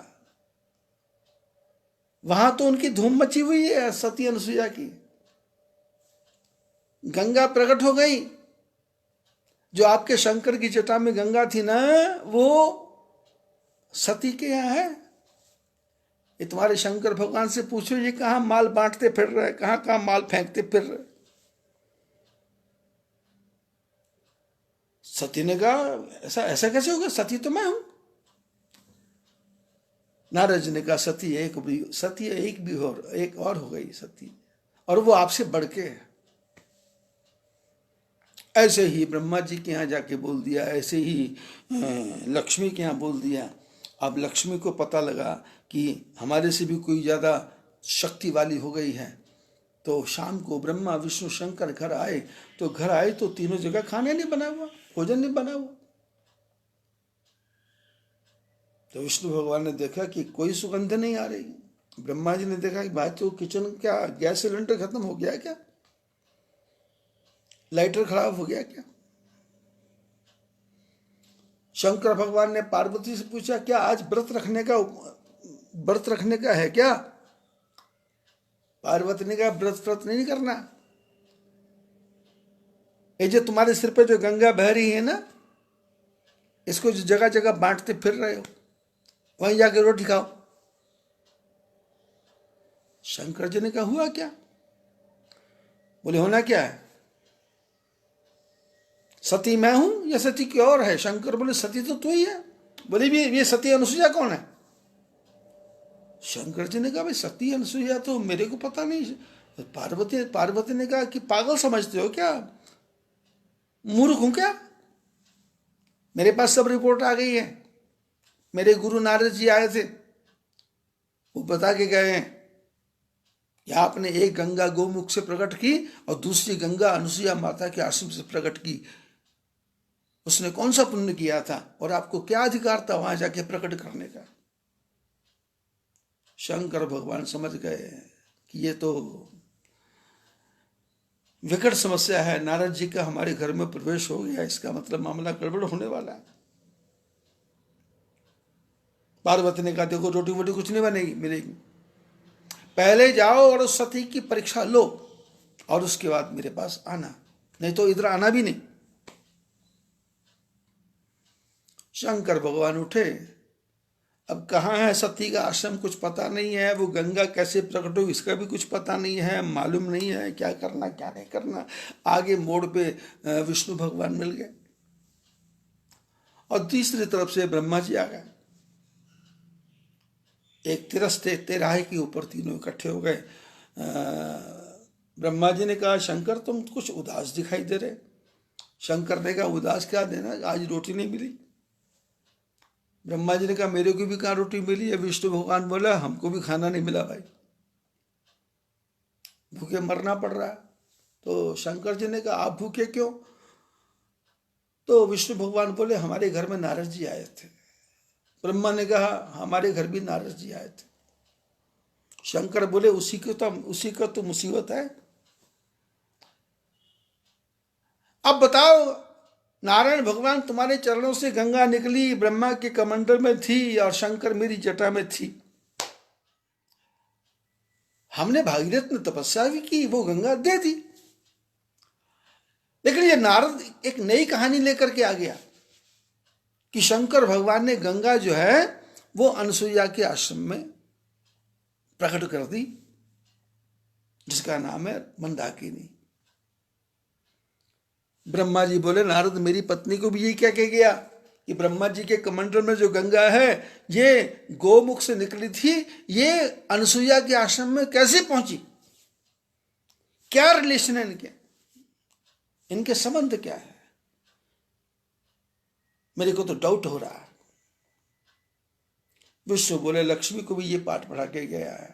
वहां तो उनकी धूम मची हुई है सती अनसुईया की। गंगा प्रकट हो गई। जो आपके शंकर की जटा में गंगा थी ना, वो सती के यहाँ है। ये तुम्हारे शंकर भगवान से पूछो, ये कहाँ माल बांटते फिर रहे, कहाँ कहाँ माल फेंकते फिर रहे। सती ने कहा ऐसा कैसे होगा, सती तो मैं हूं। नारद जी ने कहा सती एक भी और हो गई सती, और वो आपसे बढ़ के है। ऐसे ही ब्रह्मा जी के यहाँ जाके बोल दिया, ऐसे ही लक्ष्मी के यहाँ बोल दिया। अब लक्ष्मी को पता लगा कि हमारे से भी कोई ज़्यादा शक्ति वाली हो गई है। तो शाम को ब्रह्मा विष्णु शंकर घर आए तो तीनों जगह खाने नहीं बना हुआ, भोजन नहीं बना हुआ। तो विष्णु भगवान ने देखा कि कोई सुगंध नहीं आ रही। ब्रह्मा जी ने देखा कि भाई तो किचन क्या गैस सिलेंडर खत्म हो गया क्या, लाइटर खराब हो गया क्या? शंकर भगवान ने पार्वती से पूछा क्या आज व्रत रखने का है क्या? पार्वती ने कहा व्रत नहीं करना। ये जो तुम्हारे सिर पे जो गंगा बह रही है ना, इसको जो जगह जगह बांटते फिर रहे हो, वहीं जाके रोटी खाओ। शंकर जी ने कहा हुआ क्या? बोले होना क्या है, सती मैं हूं या सती की और है? शंकर बोले सती तो तू ही है। बोले भी ये सती अनुसुईया कौन है? शंकर जी ने कहा भाई सती अनुसुईया तो मेरे को पता नहीं, तो पार्वती पार्वती ने कहा कि पागल समझते हो क्या, मूर्ख हूं क्या, मेरे पास सब रिपोर्ट आ गई है, मेरे गुरु नारद जी आए थे, वो बता के गए हैं कि आपने एक गंगा गोमुख से प्रकट की और दूसरी गंगा अनुसुईया माता के आश्रम से प्रकट की, उसने कौन सा पुण्य किया था और आपको क्या अधिकार था वहां जाके प्रकट करने का। शंकर भगवान समझ गए कि ये तो विकट समस्या है, नारद जी का हमारे घर में प्रवेश हो गया, इसका मतलब मामला गड़बड़ होने वाला है। पार्वती ने कहा देखो रोटी वोटी कुछ नहीं बनेगी मिलेगी, पहले जाओ और उस सती की परीक्षा लो और उसके बाद मेरे पास आना, नहीं तो इधर आना भी नहीं। शंकर भगवान उठे, अब कहाँ है सती का आश्रम कुछ पता नहीं है, वो गंगा कैसे प्रकट हो इसका भी कुछ पता नहीं है, मालूम नहीं है क्या करना क्या नहीं करना। आगे मोड़ पे विष्णु भगवान मिल गए और तीसरी तरफ से ब्रह्मा जी आ गए, एक तिरस्ते तेराहे के ऊपर तीनों इकट्ठे हो गए। ब्रह्मा जी ने कहा शंकर तुम कुछ उदास दिखाई दे रहे। शंकर ने कहा उदास क्या देना, आज रोटी नहीं मिली। ब्रह्मा जी ने कहा मेरे को भी कहाँ रोटी मिली है। विष्णु भगवान बोला हमको भी खाना नहीं मिला भाई, भूखे मरना पड़ रहा है। तो शंकर जी ने कहा आप भूखे क्यों। तो विष्णु भगवान बोले हमारे घर में नारद जी आए थे। ब्रह्मा ने कहा हमारे घर भी नारद जी आए थे। शंकर बोले उसी का तो मुसीबत है। अब बताओ नारायण भगवान तुम्हारे चरणों से गंगा निकली, ब्रह्मा के कमंडल में थी और शंकर मेरी जटा में थी। हमने भागीरथ ने तपस्या भी की, वो गंगा दे दी। लेकिन ये नारद एक नई कहानी लेकर के आ गया कि शंकर भगवान ने गंगा जो है वो अनुसुईया के आश्रम में प्रकट कर दी, जिसका नाम है मंदाकिनी। ब्रह्मा जी बोले नारद मेरी पत्नी को भी यही क्या कह गया कि ब्रह्मा जी के कमंडल में जो गंगा है ये गोमुख से निकली थी, ये अनुसुईया के आश्रम में कैसे पहुंची, क्या रिलेशन है इनके संबंध क्या है, मेरे को तो डाउट हो रहा है। विष्णु बोले लक्ष्मी को भी ये पाठ पढ़ा के गया है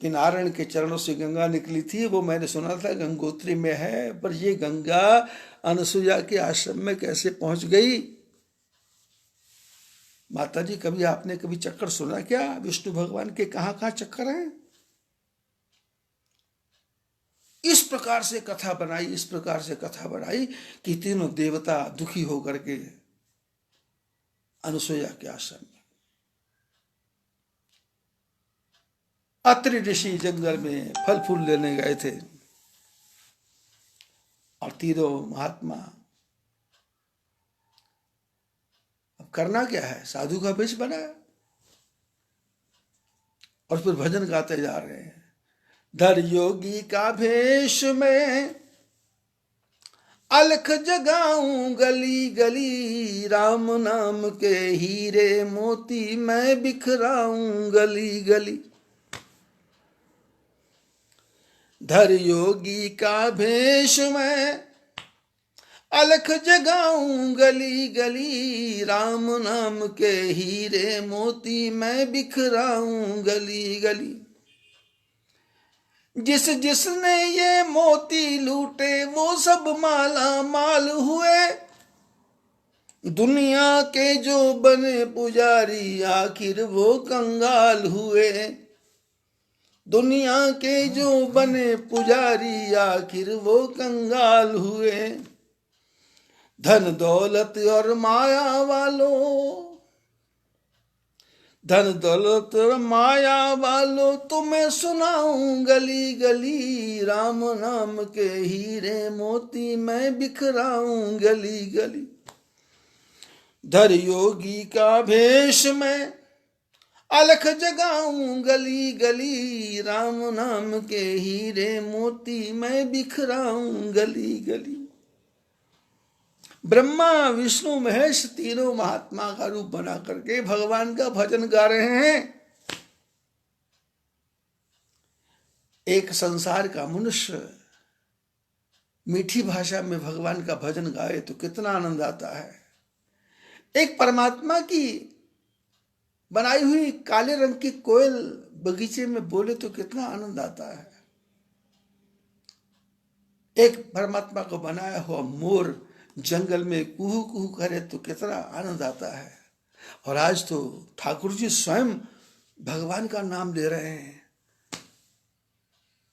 कि नारायण के चरणों से गंगा निकली थी, वो मैंने सुना था गंगोत्री में है, पर ये गंगा अनुसुईया के आश्रम में कैसे पहुंच गई। माता जी कभी आपने कभी चक्कर सुना क्या विष्णु भगवान के, कहां कहां चक्कर हैं। इस प्रकार से कथा बनाई, इस प्रकार से कथा बनाई कि तीनों देवता दुखी होकर के अनुसुईया के आश्रम में। अत्रि ऋषि जंगल में फल फूल लेने गए थे और तीनों महात्मा अब करना क्या है, साधु का वेश बनाया और फिर भजन गाते जा रहे हैं। धर योगी का भेष में अलख जगाऊं गली गली, राम नाम के हीरे मोती मैं बिखराऊं गली गली। धर योगी का भेष में अलख जगाऊं गली गली, राम नाम के हीरे मोती मैं बिखराऊं गली गली। जिस जिसने ये मोती लूटे वो सब माला माल हुए, दुनिया के जो बने पुजारी आखिर वो कंगाल हुए। दुनिया के जो बने पुजारी आखिर वो कंगाल हुए। धन दौलत और माया वालों, धन दौलत और माया वालों तुम्हें सुनाऊं गली गली, राम नाम के हीरे मोती मैं बिखराऊं गली गली। धर योगी का भेष में अलख जगाऊं गली गली, राम नाम के हीरे मोती मैं बिखराऊं गली गली। ब्रह्मा विष्णु महेश तीनों महात्मा का रूप बना करके भगवान का भजन गा रहे हैं। एक संसार का मनुष्य मीठी भाषा में भगवान का भजन गाए तो कितना आनंद आता है। एक परमात्मा की बनाई हुई काले रंग की कोयल बगीचे में बोले तो कितना आनंद आता है। एक परमात्मा को बनाया हुआ मोर जंगल में कुहू कुहू करे तो कितना आनंद आता है। और आज तो ठाकुर जी स्वयं भगवान का नाम ले रहे हैं।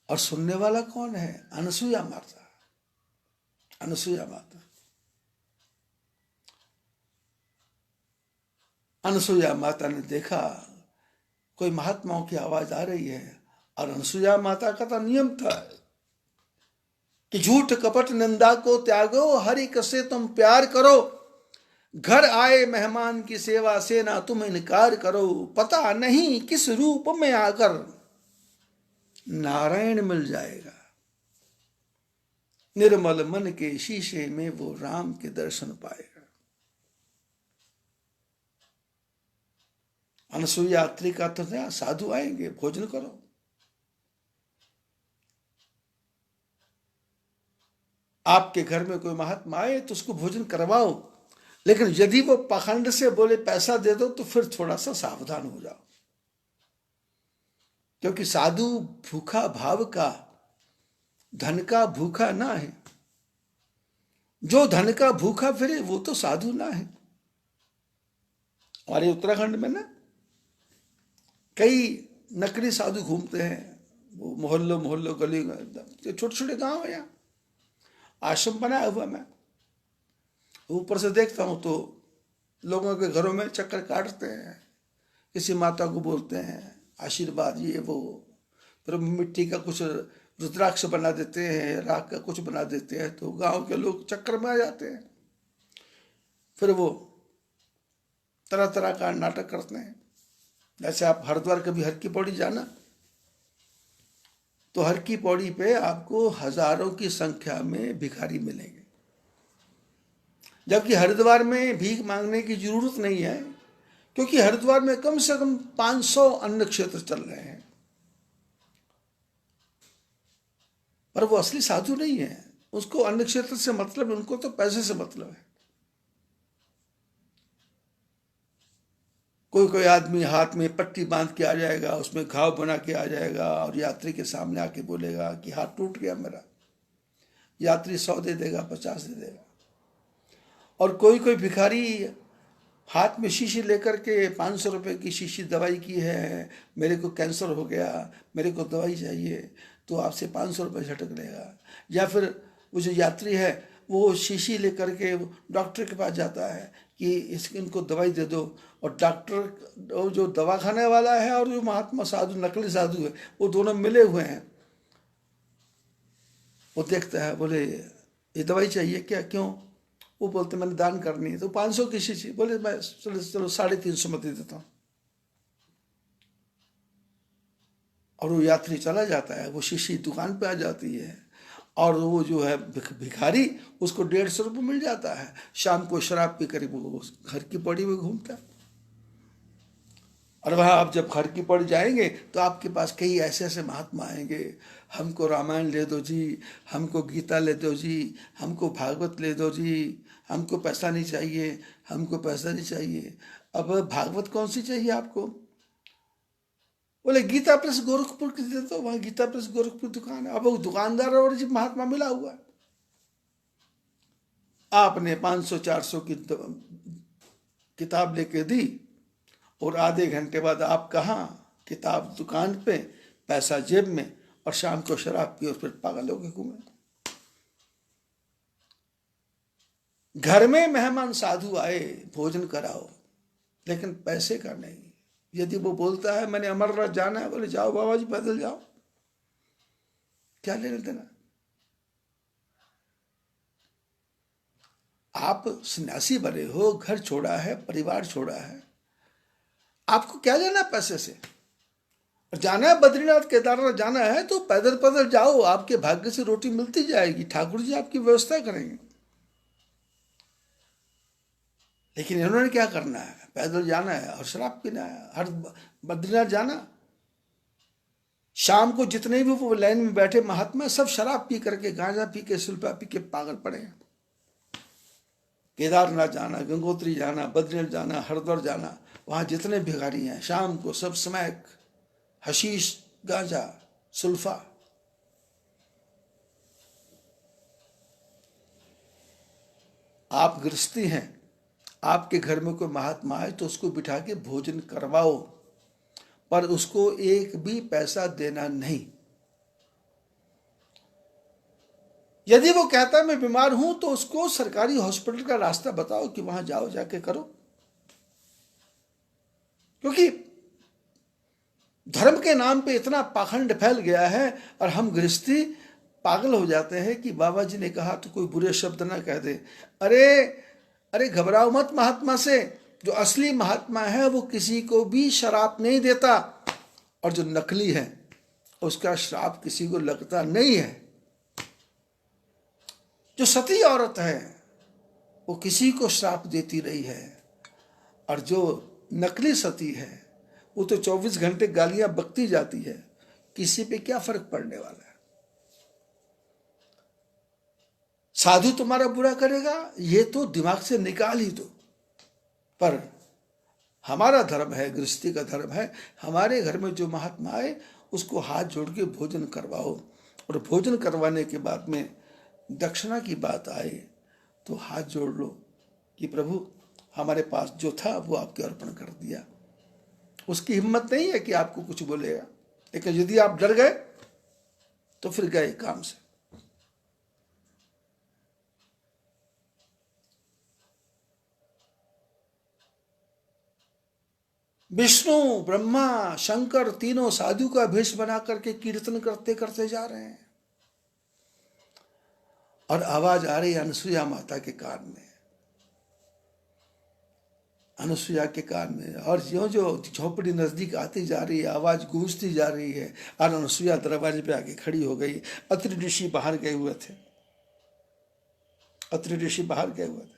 और सुनने वाला कौन है? अनसुया माता। अनसुया माता। अनसुया माता ने देखा कोई महात्माओं की आवाज आ रही है, और अनसुया माता का तो नियम था कि झूठ कपट निंदा को त्यागो, हरि कसे तुम प्यार करो, घर आए मेहमान की सेवा से ना तुम इनकार करो, पता नहीं किस रूप में आकर नारायण मिल जाएगा, निर्मल मन के शीशे में वो राम के दर्शन पाएगा। अनसुईया यात्री का तो था, साधु आएंगे भोजन करो। आपके घर में कोई महात्मा आए तो उसको भोजन करवाओ, लेकिन यदि वो पाखंड से बोले पैसा दे दो तो फिर थोड़ा सा सावधान हो जाओ, क्योंकि साधु भूखा भाव का, धन का भूखा ना है। जो धन का भूखा फिरे वो तो साधु ना है। हमारे उत्तराखंड में ना कई नकली साधु घूमते हैं, वो मोहल्लों मोहल्लों गली, छोटे छोटे गांव है, यहाँ आश्रम बनाया हुआ। मैं ऊपर से देखता हूँ तो लोगों के घरों में चक्कर काटते हैं, किसी माता को बोलते हैं आशीर्वाद ये वो, फिर मिट्टी का कुछ रुद्राक्ष बना देते हैं, राख का कुछ बना देते हैं, तो गांव के लोग चक्कर में आ जाते हैं। फिर वो तरह तरह का नाटक करते हैं। जैसे आप हरिद्वार कभी हर की पौड़ी जाना, तो हर की पौड़ी पे आपको हजारों की संख्या में भिखारी मिलेंगे, जबकि हरिद्वार में भीख मांगने की जरूरत नहीं है, क्योंकि हरिद्वार में कम से कम 500 अन्न क्षेत्र चल रहे हैं। पर वो असली साधु नहीं है, उसको अन्न क्षेत्र से मतलब, उनको तो पैसे से मतलब है। कोई कोई आदमी हाथ में पट्टी बांध के आ जाएगा, उसमें घाव बना के आ जाएगा, और यात्री के सामने आके बोलेगा कि हाथ टूट गया मेरा। यात्री 100 दे देगा, 50 दे देगा। और कोई कोई भिखारी हाथ में शीशी लेकर के 500 रुपए की शीशी दवाई की है, मेरे को कैंसर हो गया, मेरे को दवाई चाहिए, तो आपसे 500 रुपये झटक लेगा। या फिर वो जो यात्री है वो शीशी लेकर के डॉक्टर के पास जाता है कि इनको दवाई दे दो, और डॉक्टर जो दवा खाने वाला है और जो महात्मा साधु नकली साधु है, वो दोनों मिले हुए हैं। वो देखता है, बोले ये दवाई चाहिए क्या, क्यों? वो बोलते मैंने दान करनी है। तो 500 की शीशी, बोले मैं चलो चलो 350 में दे देता हूँ। और वो यात्री चला जाता है, वो शीशी दुकान पे आ जाती है, और वो जो है भिखारी, उसको 150 रुपये मिल जाता है। शाम को शराब पी कर वो घर की पौड़ी में घूमता है। और वहाँ आप जब घर की पौड़ी जाएंगे तो आपके पास कई ऐसे ऐसे महात्मा आएंगे, हमको रामायण ले दो जी, हमको गीता ले दो जी, हमको भागवत ले दो जी, हमको पैसा नहीं चाहिए, हमको पैसा नहीं चाहिए। अब भागवत कौन सी चाहिए आपको? बोले गीता प्रेस गोरखपुर की दे दो, वहाँ गीता प्रेस गोरखपुर दुकान है। अब वो दुकानदार और जी महात्मा मिला हुआ है। आपने 500-400 की किताब लेके दी, और आधे घंटे बाद आप कहाँ, किताब दुकान पे, पैसा जेब में, और शाम को शराब पी और फिर पागल होके घूमे। घर में मेहमान साधु आए, भोजन कराओ, लेकिन पैसे का नहीं। यदि वो बोलता है मैंने अमरनाथ जाना है, बोले जाओ बाबा जी पैदल जाओ, क्या लेने देना। आप सन्यासी बने हो, घर छोड़ा है, परिवार छोड़ा है, आपको क्या लेना पैसे से? जाना है बद्रीनाथ केदारनाथ जाना है तो पैदल पैदल जाओ, आपके भाग्य से रोटी मिलती जाएगी, ठाकुर जी आपकी व्यवस्था करेंगे। लेकिन इन्होंने क्या करना है? पैदल जाना है और शराब पीना है। हर बद्रीनाथ जाना, शाम को जितने भी वो लाइन में बैठे महात्मा सब शराब पी करके, गांजा पी के, सुल्फा पी के पागल पड़े हैं। केदारनाथ जाना, गंगोत्री जाना, बद्रीनाथ जाना, हरिद्वार जाना, वहां जितने भिखारी हैं शाम को सब स्मैक, हशीश, गांजा, सुल्फा। आप गृहस्थी हैं, आपके घर में कोई महात्मा आए तो उसको बिठा के भोजन करवाओ, पर उसको एक भी पैसा देना नहीं। यदि वो कहता है मैं बीमार हूं तो उसको सरकारी हॉस्पिटल का रास्ता बताओ कि वहां जाओ, जाके करो। क्योंकि धर्म के नाम पे इतना पाखंड फैल गया है और हम गृहस्थी पागल हो जाते हैं कि बाबा जी ने कहा तो कोई बुरे शब्द ना कह दे। अरे अरे घबराओ मत महात्मा से। जो असली महात्मा है वो किसी को भी शराप नहीं देता, और जो नकली है उसका श्राप किसी को लगता नहीं है। जो सती औरत है वो किसी को श्राप देती रही है, और जो नकली सती है वो तो 24 घंटे गालियां बकती जाती है। किसी पे क्या फर्क पड़ने वाला है? साधु तुम्हारा बुरा करेगा ये तो दिमाग से निकाल ही दो। पर हमारा धर्म है, गृहस्थी का धर्म है, हमारे घर में जो महात्मा आए उसको हाथ जोड़ के भोजन करवाओ, और भोजन करवाने के बाद में दक्षिणा की बात आए तो हाथ जोड़ लो कि प्रभु हमारे पास जो था वो आपके अर्पण कर दिया। उसकी हिम्मत नहीं है कि आपको कुछ बोलेगा, लेकिन यदि आप डर गए तो फिर गए काम से। विष्णु, ब्रह्मा, शंकर तीनों साधु का भेष बना करके कीर्तन करते करते जा रहे हैं, और आवाज आ रही है अनुसुईया माता के कान में, अनुसुईया के कान में। और जो जो झोपड़ी नजदीक आती जा रही है आवाज गूंजती जा रही है, और अनुसुईया दरवाजे पे आके खड़ी हो गई। अत्रि ऋषि बाहर गए हुए थे, अत्रि ऋषि बाहर गए हुए थे।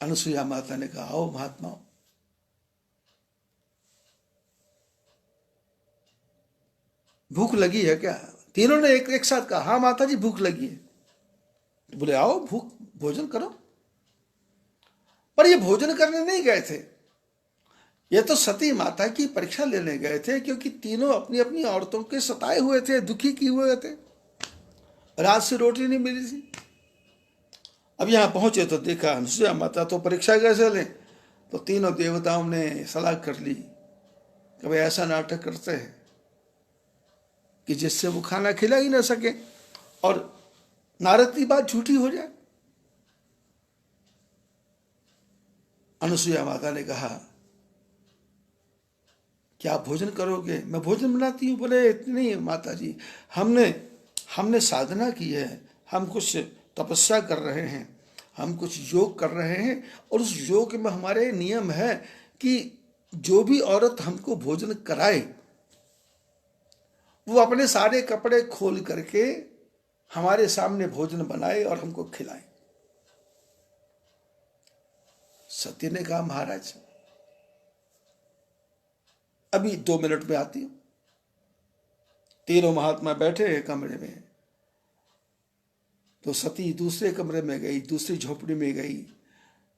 अनुसुईया माता ने कहा आओ महात्माओं, भूख लगी है क्या? तीनों ने एक साथ कहा हाँ माता जी भूख लगी है। तो बोले आओ भूख भोजन करो। पर ये भोजन करने नहीं गए थे, ये तो सती माता की परीक्षा लेने गए थे, क्योंकि तीनों अपनी अपनी औरतों के सताए हुए थे, दुखी किए हुए थे, रात से रोटी नहीं मिली थी। अब यहां पहुंचे तो देखा अनुसुईया माता तो परीक्षा कैसे लें। तो तीनों देवताओं ने सलाह कर ली कि भाई ऐसा नाटक करते हैं कि जिससे वो खाना खिला ही ना सके और नारद की बात झूठी हो जाए। अनुसुईया माता ने कहा क्या आप भोजन करोगे? मैं भोजन बनाती हूँ। बोले इतनी नहीं माता जी, हमने साधना की है, हम कुछ तपस्या कर रहे हैं, हम कुछ योग कर रहे हैं, और उस योग में हमारे नियम है कि जो भी औरत हमको भोजन कराए वो अपने सारे कपड़े खोल करके हमारे सामने भोजन बनाए और हमको खिलाए। सती ने कहा महाराज अभी 2 मिनट में आती हूं। तीनों महात्मा बैठे हैं कमरे में, तो सती दूसरे कमरे में गई, दूसरी झोपड़ी में गई,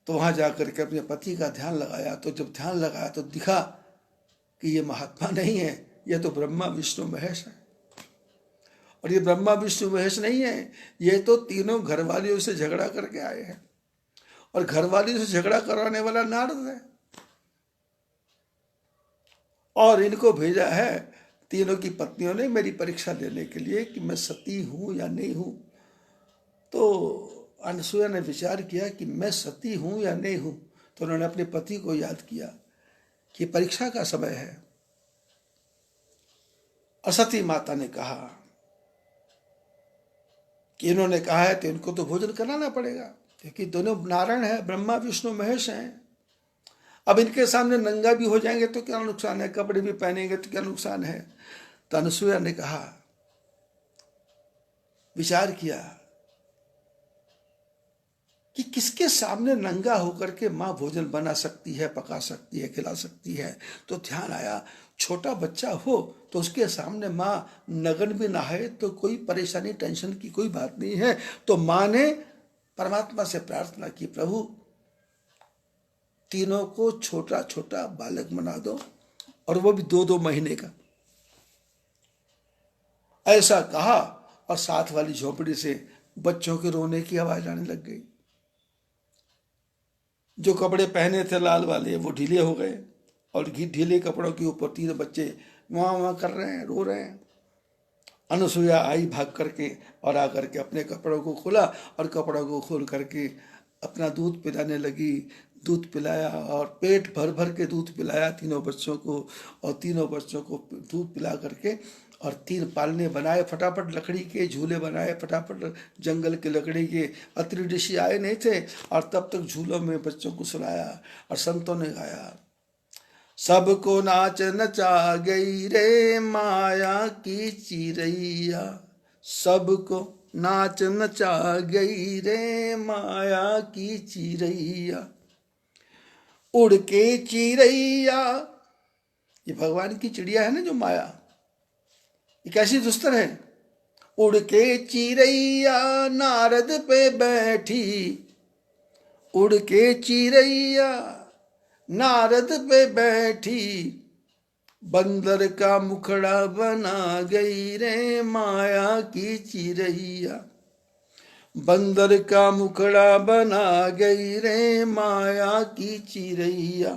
तो वहां जाकर के अपने पति का ध्यान लगाया। तो जब ध्यान लगाया तो दिखा कि ये महात्मा नहीं है, ये तो ब्रह्मा विष्णु महेश है। और ये ब्रह्मा विष्णु महेश नहीं है, ये तो तीनों घरवालियों से झगड़ा करके आए हैं, और घरवालियों से झगड़ा करवाने वाला नारद है, और इनको भेजा है तीनों की पत्नियों ने मेरी परीक्षा लेने के लिए कि मैं सती हूं या नहीं हूं। तो अनुसुईया ने विचार किया कि मैं सती हूं या नहीं हूं, तो उन्होंने अपने पति को याद किया कि परीक्षा का समय है। और सती माता ने कहा कि इन्होंने कहा है तो इनको तो भोजन कराना पड़ेगा, क्योंकि दोनों नारायण है, ब्रह्मा विष्णु महेश हैं। अब इनके सामने नंगा भी हो जाएंगे तो क्या नुकसान है, कपड़े भी पहनेंगे तो क्या नुकसान है। तो अनुसुईया ने कहा, विचार किया कि किसके सामने नंगा होकर के माँ भोजन बना सकती है, पका सकती है, खिला सकती है। तो ध्यान आया, छोटा बच्चा हो तो उसके सामने माँ नग्न भी नहाए तो कोई परेशानी, टेंशन की कोई बात नहीं है। तो माँ ने परमात्मा से प्रार्थना की, प्रभु तीनों को छोटा छोटा बालक बना दो, और वो भी 2-2 महीने का। ऐसा कहा और साथ वाली झोपड़ी से बच्चों के रोने की आवाज आने लग गई। जो कपड़े पहने थे लाल वाले वो ढीले हो गए, और ढीले कपड़ों के ऊपर 3 बच्चे वहाँ वहाँ कर रहे हैं, रो रहे हैं। अनुसुईया आई भाग करके और आकर के अपने कपड़ों को खोला, और कपड़ों को खोल करके अपना दूध पिलाने लगी। दूध पिलाया और पेट भर भर के दूध पिलाया तीनों बच्चों को, और तीनों बच्चों को दूध पिला करके और 3 पालने बनाए, फटाफट लकड़ी के झूले बनाए, फटाफट जंगल के लकड़ी के। अत्रि ऋषि आए नहीं थे, और तब तक झूलों में बच्चों को सुलाया। और संतों ने गाया, सबको नाच नचा गई रे माया की चिरैया, सबको नाच नचा गई रे माया की चिरैया, उड़ के चिरैया। ये भगवान की चिड़िया है ना जो माया, ये कैसी दुस्तर है। उड़ के चिरैया नारद पे बैठी, उड़ के चिरैया नारद पे बैठी, बंदर का मुखड़ा बना गई रे माया की चिरैया, बंदर का मुखड़ा बना गई रे माया की चिरैया,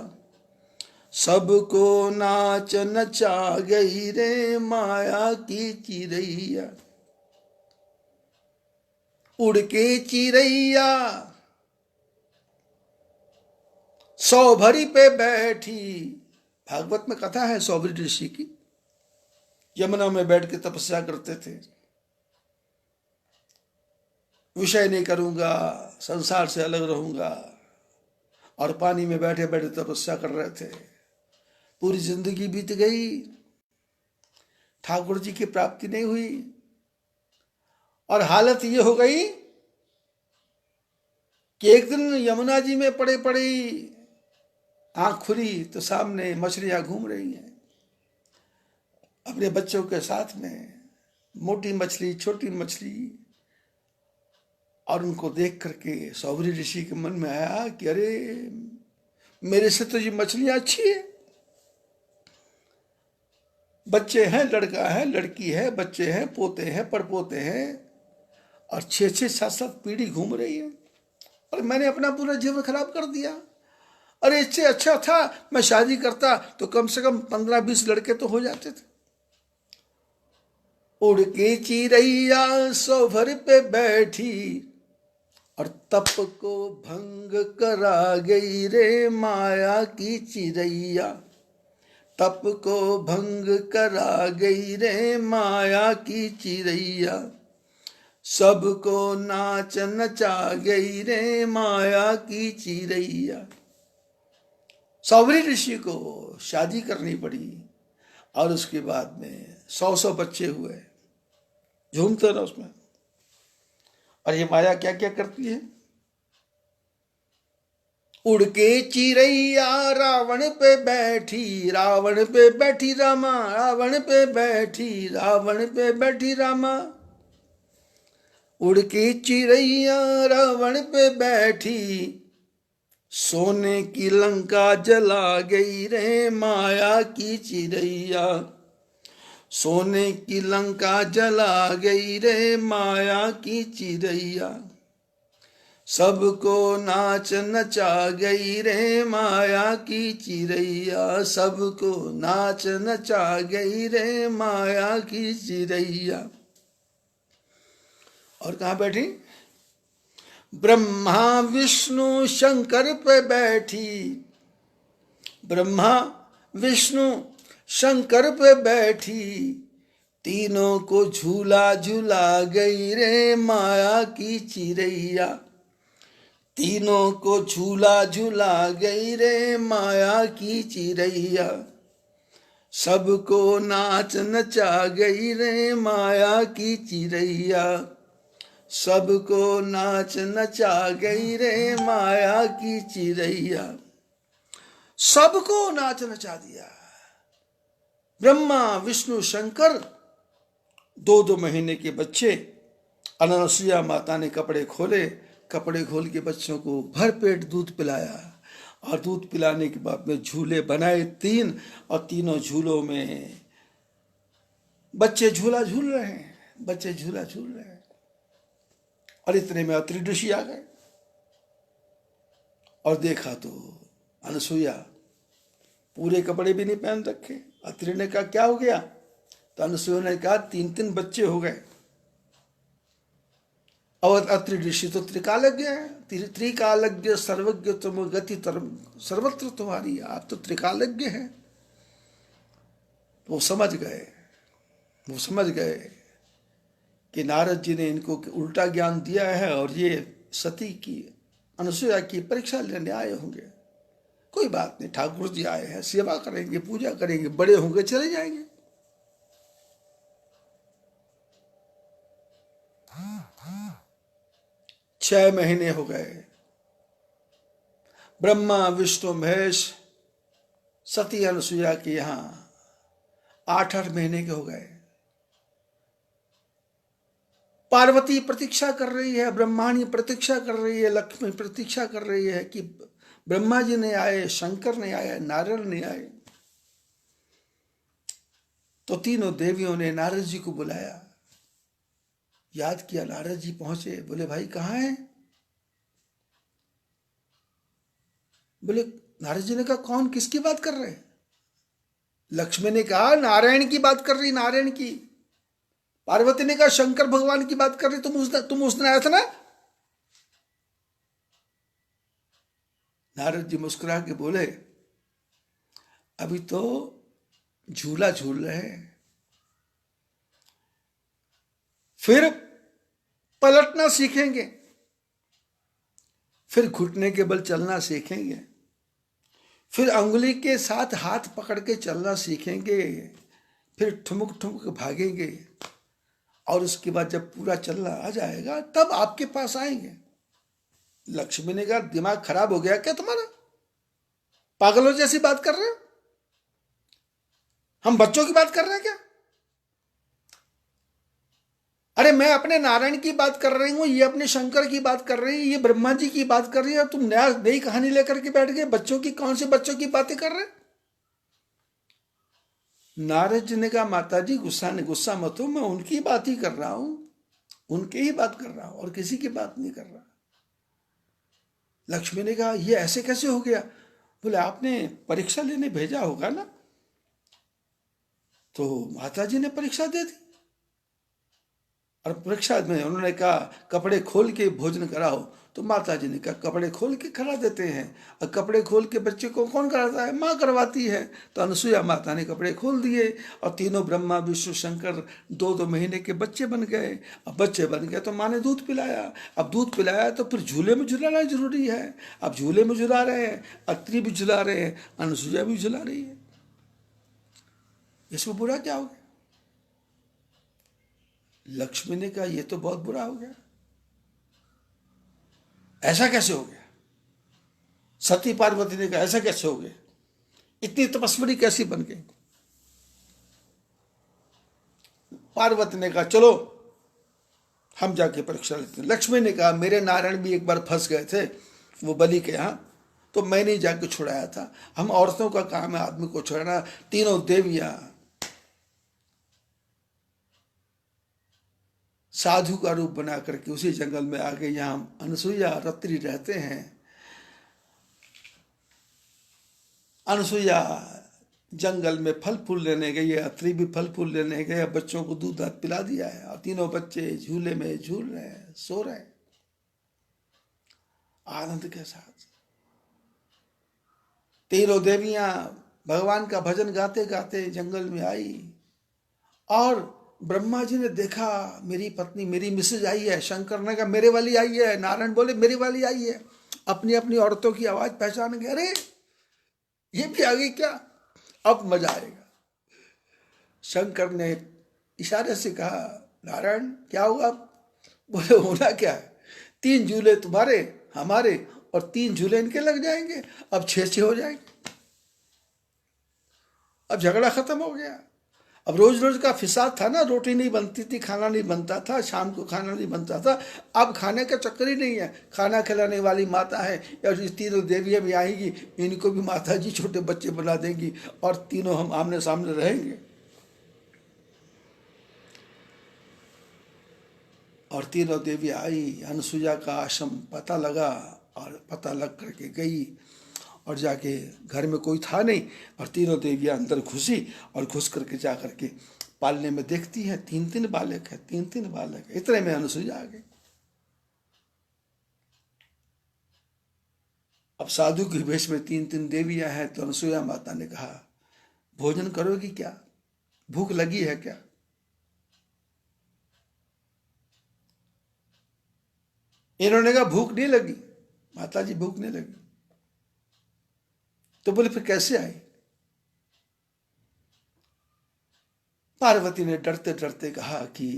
सबको नाच नचा गई रे माया की चिरैया, उड़ के चिरैया सौभरी पे बैठी। भागवत में कथा है सौभरी ऋषि की, यमुना में बैठ के तपस्या करते थे। विषय नहीं करूंगा, संसार से अलग रहूंगा, और पानी में बैठे बैठे तपस्या कर रहे थे। पूरी जिंदगी बीत गई, ठाकुर जी की प्राप्ति नहीं हुई, और हालत ये हो गई कि एक दिन यमुना जी में पड़े पड़े आंख खुली तो सामने मछलियां घूम रही हैं अपने बच्चों के साथ में, मोटी मछली, छोटी मछली। और उनको देख करके सौभरी ऋषि के मन में आया कि अरे मेरे से तो ये मछलियां अच्छी है। बच्चे हैं, लड़का है, लड़की है, बच्चे हैं, पोते हैं, परपोते हैं, और 6-6, 7-7 पीढ़ी घूम रही है, और मैंने अपना पूरा जीवन खराब कर दिया। अरे इससे अच्छा था मैं शादी करता तो कम से कम 15-20 लड़के तो हो जाते थे। उड़ के चिरैया सौभर पे बैठी, और तप को भंग करा गई रे माया की चिरैया, तप को भंग करा गई रे माया की चिरैया, सबको नाच नचा गई रे माया की चिरैया। सौभरी ऋषि को शादी करनी पड़ी, और उसके बाद में 100-100 बच्चे हुए, झूमते रहो उसमें। और ये माया क्या क्या करती है। उड़ के चिरैया रावण पे बैठी, रावण पे बैठी रामा, रावण पे बैठी, रावण पे बैठी रामा, उड़ के चिरैया रावण पे बैठी, सोने की लंका जला गई रे माया की चिरैया, सोने की लंका जला गई रे माया की चिरैया, सबको नाच नचा गई रे माया की चिरैया, सबको नाच नचा गई रे माया की चिरैया। और कहाँ बैठी, ब्रह्मा विष्णु शंकर पे बैठी, ब्रह्मा विष्णु शंकर पे बैठी, तीनों को झूला झूला गई रे माया की चिरैया, तीनों को झूला झूला गई रे माया की चिरैया, सबको नाच नचा गई रे माया की चिरैया, सबको नाच नचा गई रे माया की चिरैया। सबको नाच नचा दिया। ब्रह्मा विष्णु शंकर, 2-2 महीने के बच्चे। अनसुईया माता ने कपड़े खोले, कपड़े खोल के बच्चों को भर पेट दूध पिलाया, और दूध पिलाने के बाद में झूले बनाए 3, और तीनों झूलों में बच्चे झूला झूल रहे हैं, बच्चे झूला झूल रहे हैं। और इतने में अत्रि ऋषि आ गए और देखा तो अनसुईया पूरे कपड़े भी नहीं पहन रखे। अत्रि ने कहा क्या हो गया? तो अनसुईया ने कहा 3-3 बच्चे हो गए। और अत्रि ऋषि तो त्रिकालज्ञ है, त्रिकालज्ञ सर्वज्ञ तुम गति सर्वत्र तुम्हारी, आप तो त्रिकालज्ञ हैं। वो समझ गए कि नारद जी ने इनको उल्टा ज्ञान दिया है और ये सती की, अनसुईया की परीक्षा लेने आए होंगे। कोई बात नहीं, ठाकुर जी आए हैं, सेवा करेंगे, पूजा करेंगे, बड़े होंगे चले जाएंगे। छह महीने हो गए। ब्रह्मा विष्णु महेश सती अनसुईया के यहां 8-8 महीने के हो गए। पार्वती प्रतीक्षा कर रही है, ब्रह्माणी प्रतीक्षा कर रही है, लक्ष्मी प्रतीक्षा कर रही है कि ब्रह्मा जी ने आए, शंकर ने आए, नारायण ने आए। तो तीनों देवियों ने नारद जी को बुलाया, याद किया। नारद जी पहुंचे, बोले भाई कहाँ हैं? बोले, नारद जी ने कहा कौन, किसकी बात कर रहे हैं? लक्ष्मी ने कहा नारायण की बात कर रही, नारायण की। पार्वती ने कहा शंकर भगवान की बात कर रही, तुम उस दिन आया था ना? नारद जी मुस्कुरा के बोले अभी तो झूला झूल रहे हैं, फिर पलटना सीखेंगे, फिर घुटने के बल चलना सीखेंगे, फिर अंगुली के साथ हाथ पकड़ के चलना सीखेंगे, फिर ठुमक ठुमक भागेंगे, और उसके बाद जब पूरा चलना आ जाएगा तब आपके पास आएंगे। लक्ष्मी ने कहा दिमाग खराब हो गया क्या तुम्हारा? पागलों जैसी बात कर रहे हो? हम बच्चों की बात कर रहे हैं क्या? अरे मैं अपने नारायण की बात कर रही हूं, ये अपने शंकर की बात कर रही है, ये ब्रह्मा जी की बात कर रही है, और तुम नई कहानी लेकर के बैठ गए। बच्चों की, कौन से बच्चों की बातें कर रहे? नारद जी ने कहा माता जी गुस्सा मत हो, मैं उनकी बात ही कर रहा हूं, उनकी ही बात कर रहा हूं, और किसी की बात नहीं कर रहा। लक्ष्मी ने कहा ये ऐसे कैसे हो गया? बोले आपने परीक्षा लेने भेजा होगा ना, तो माता जी ने परीक्षा दे दी, और परीक्षा में उन्होंने कहा कपड़े खोल के भोजन कराओ, तो माता जी ने कहा कपड़े खोल के करा देते हैं। और कपड़े खोल के बच्चे को कौन कराता है? माँ करवाती है। तो अनसुईया माता ने कपड़े खोल दिए, और तीनों ब्रह्मा विष्णु शंकर 2-2 महीने के बच्चे बन गए। अब बच्चे बन गए तो माँ ने दूध पिलाया। अब दूध पिलाया तो फिर झूले में झुलाना जरूरी है। अब झूले में झुला रहे हैं, अत्रि भी झुला रहे हैं, अनसुईया भी झुला रही है। इसमें बुरा क्या हो गया? लक्ष्मी ने कहा यह तो बहुत बुरा हो गया, ऐसा कैसे हो गया? सती पार्वती ने कहा ऐसा कैसे हो गया? इतनी तपस्वी कैसी बन गई? पार्वती ने कहा चलो हम जाके परीक्षा लेते हैं। लक्ष्मी ने कहा मेरे नारायण भी एक बार फंस गए थे वो बलि के यहां, तो मैंने जाके छुड़ाया था। हम औरतों का काम है आदमी को छुड़ाना। तीनों देवियां साधु का रूप बना करके उसी जंगल में आ गए। यहां अनसुईया और अत्रि रहते हैं। अनसुईया जंगल में फल फूल लेने गई है, अत्रि भी फल फूल लेने गए, बच्चों को दूध दाद पिला दिया है, और तीनों बच्चे झूले में झूल रहे हैं, सो रहे हैं आनंद के साथ। तीनों देवियां भगवान का भजन गाते गाते जंगल में आई, और ब्रह्मा जी ने देखा मेरी पत्नी, मेरी मिसेज आई है। शंकर ने कहा मेरे वाली आई है। नारायण बोले मेरी वाली आई है। अपनी अपनी औरतों की आवाज पहचान गए, अरे ये भी आ गई क्या? अब मजा आएगा। शंकर ने इशारे से कहा नारायण क्या हुआ? बोले होना क्या है, 3 झूले तुम्हारे हमारे और 3 झूले इनके लग जाएंगे, अब 6 हो जाएंगे। अब झगड़ा खत्म हो गया। अब रोज रोज का फिसाद था ना, रोटी नहीं बनती थी, खाना नहीं बनता था, शाम को खाना नहीं बनता था। अब खाने का चक्कर ही नहीं है, खाना खिलाने वाली माता है या ये तीनों देवियां भी आएंगी, इनको भी माता जी छोटे बच्चे बना देंगी और तीनों हम आमने सामने रहेंगे। और तीनों देवी आई, अनुसुईया का आश्रम पता लगा और पता लग करके गई और जाके घर में कोई था नहीं, और तीनों देवियां अंदर घुसी और घुस करके जा करके पालने में देखती हैं 3-3 बालक है, 3-3 बालक है। इतने में अनुसुईया आ गई। अब साधु के वेश में 3-3 देवियां हैं, तो अनुसुईया माता ने कहा भोजन करोगी क्या, भूख लगी है क्या? इन्होंने कहा भूख नहीं लगी माता जी, भूख नहीं लगी। तो बोले फिर कैसे आई? पार्वती ने डरते डरते कहा कि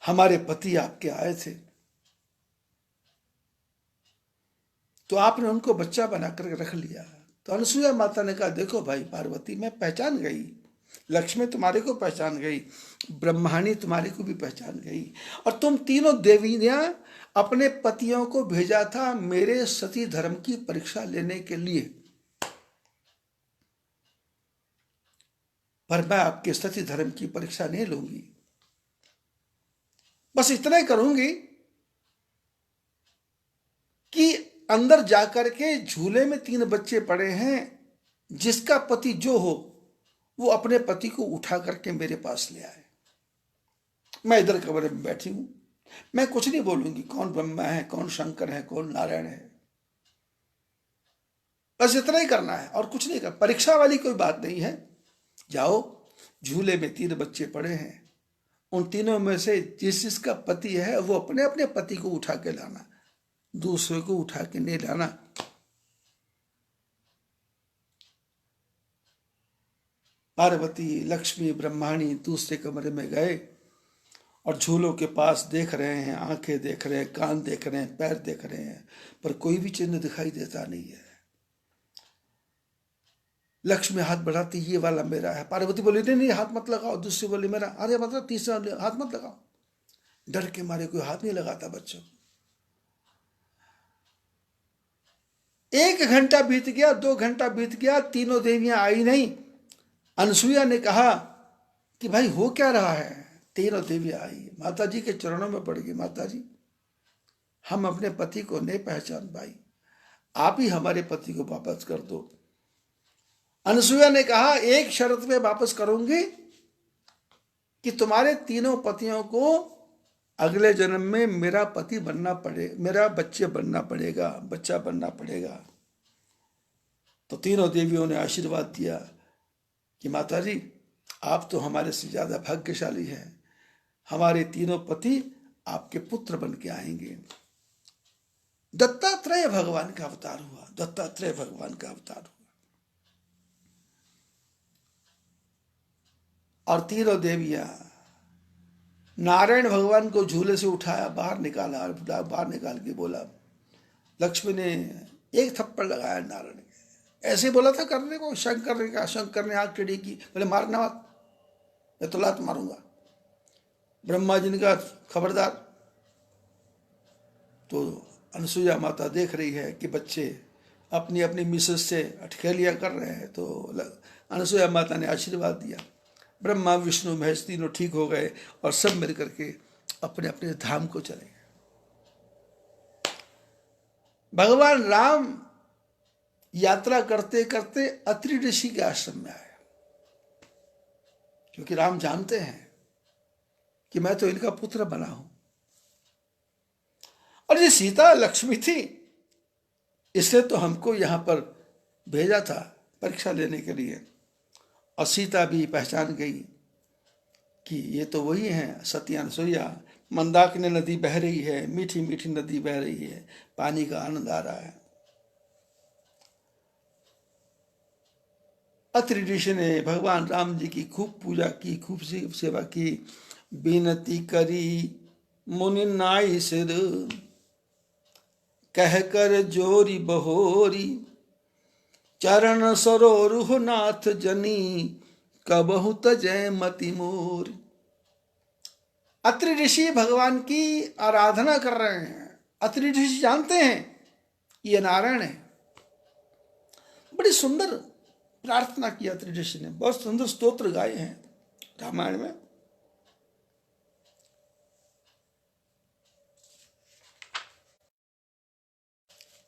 हमारे पति आपके आए थे, तो आपने उनको बच्चा बनाकर रख लिया। तो अनुसुईया माता ने कहा देखो भाई पार्वती, मैं पहचान गई, लक्ष्मी तुम्हारे को पहचान गई, ब्रह्माणी तुम्हारे को भी पहचान गई, और तुम तीनों देवियां अपने पतियों को भेजा था मेरे सती धर्म की परीक्षा लेने के लिए, पर मैं आपके सती धर्म की परीक्षा नहीं लूंगी। बस इतना ही करूंगी कि अंदर जाकर के झूले में 3 बच्चे पड़े हैं, जिसका पति जो हो वो अपने पति को उठा करके मेरे पास ले आए। मैं इधर कमरे में बैठी हूं, मैं कुछ नहीं बोलूंगी कौन ब्रह्मा है, कौन शंकर है, कौन नारायण है। बस इतना ही करना है और कुछ नहीं करना। परीक्षा वाली कोई बात नहीं है। जाओ, झूले में 3 बच्चे पड़े हैं, उन तीनों में से जिसका पति है वो अपने अपने पति को उठा के लाना, दूसरे को उठा के नहीं लाना। पार्वती, लक्ष्मी, ब्रह्माणी दूसरे कमरे में गए और झूलों के पास देख रहे हैं, आंखें देख रहे हैं, कान देख रहे हैं, पैर देख रहे हैं, पर कोई भी चिन्ह दिखाई देता नहीं है। लक्ष्मी हाथ बढ़ाती, ये वाला मेरा है। पार्वती बोली नहीं नहीं हाथ मत लगाओ, दूसरी बोली मेरा, अरे मतलब तीसरा हाथ मत लगाओ। डर के मारे कोई हाथ नहीं लगाता बच्चों। 1 घंटा बीत गया, 2 घंटा बीत गया, तीनों देवियां आई नहीं। अनुसुईया ने कहा कि भाई हो क्या रहा है? तीनों देवियां आई, माता जी के चरणों में पड़ गई। माता जी, हम अपने पति को नहीं पहचान पाई, आप ही हमारे पति को वापस कर दो। अनुसुईया ने कहा एक शर्त पे वापस करूंगी कि तुम्हारे तीनों पतियों को अगले जन्म में मेरा पति बनना पड़े, मेरा बच्चा बनना पड़ेगा। तो तीनों देवियों ने आशीर्वाद दिया कि माता जी, आप तो हमारे से ज्यादा भाग्यशाली हैं, हमारे तीनों पति आपके पुत्र बन के आएंगे। दत्तात्रेय भगवान का अवतार हुआ, दत्तात्रेय भगवान का अवतार हुआ। और तीनों देवियां नारायण भगवान को झूले से उठाया, बाहर निकाला, बाहर निकाल के बोला, लक्ष्मी ने एक थप्पड़ लगाया नारायण के, ऐसे बोला था करने को। शंकर ने कहा, शंकर ने आग टेढ़ी की, बोले मारना मत, मैं तो लात मारूंगा। ब्रह्मा जी ने कहा खबरदार। तो अनुसुईया माता देख रही है कि बच्चे अपनी अपनी मिसेस से अटखेलियां कर रहे हैं, तो अनुसुईया माता ने आशीर्वाद दिया। ब्रह्मा विष्णु महेश तीनों ठीक हो गए और सब मिल करके अपने अपने धाम को चले गए। भगवान राम यात्रा करते करते अत्रि ऋषि के आश्रम में आए, क्योंकि राम जानते हैं कि मैं तो इनका पुत्र बना हूं, और ये सीता लक्ष्मी थी, इसलिए तो हमको यहां पर भेजा था परीक्षा लेने के लिए। और सीता भी पहचान गई कि ये तो वही हैं सती अनुसुईया। मंदाकिनी नदी बह रही है, मीठी मीठी नदी बह रही है, पानी का आनंद आ रहा है। अत्रि ऋषि ने भगवान राम जी की खूब पूजा की, खूब सेवा की। बिनती करी मुनि नाई सिर, कह कर जोरी बहोरी, चरण सरोरुह नाथ जनी, कबहु तजय मति मोर। अत्रि ऋषि भगवान की आराधना कर रहे हैं। अत्रि ऋषि जानते हैं ये नारायण है। बड़ी सुंदर प्रार्थना की अत्रि ऋषि ने, बहुत सुंदर स्तोत्र गाए हैं रामायण में।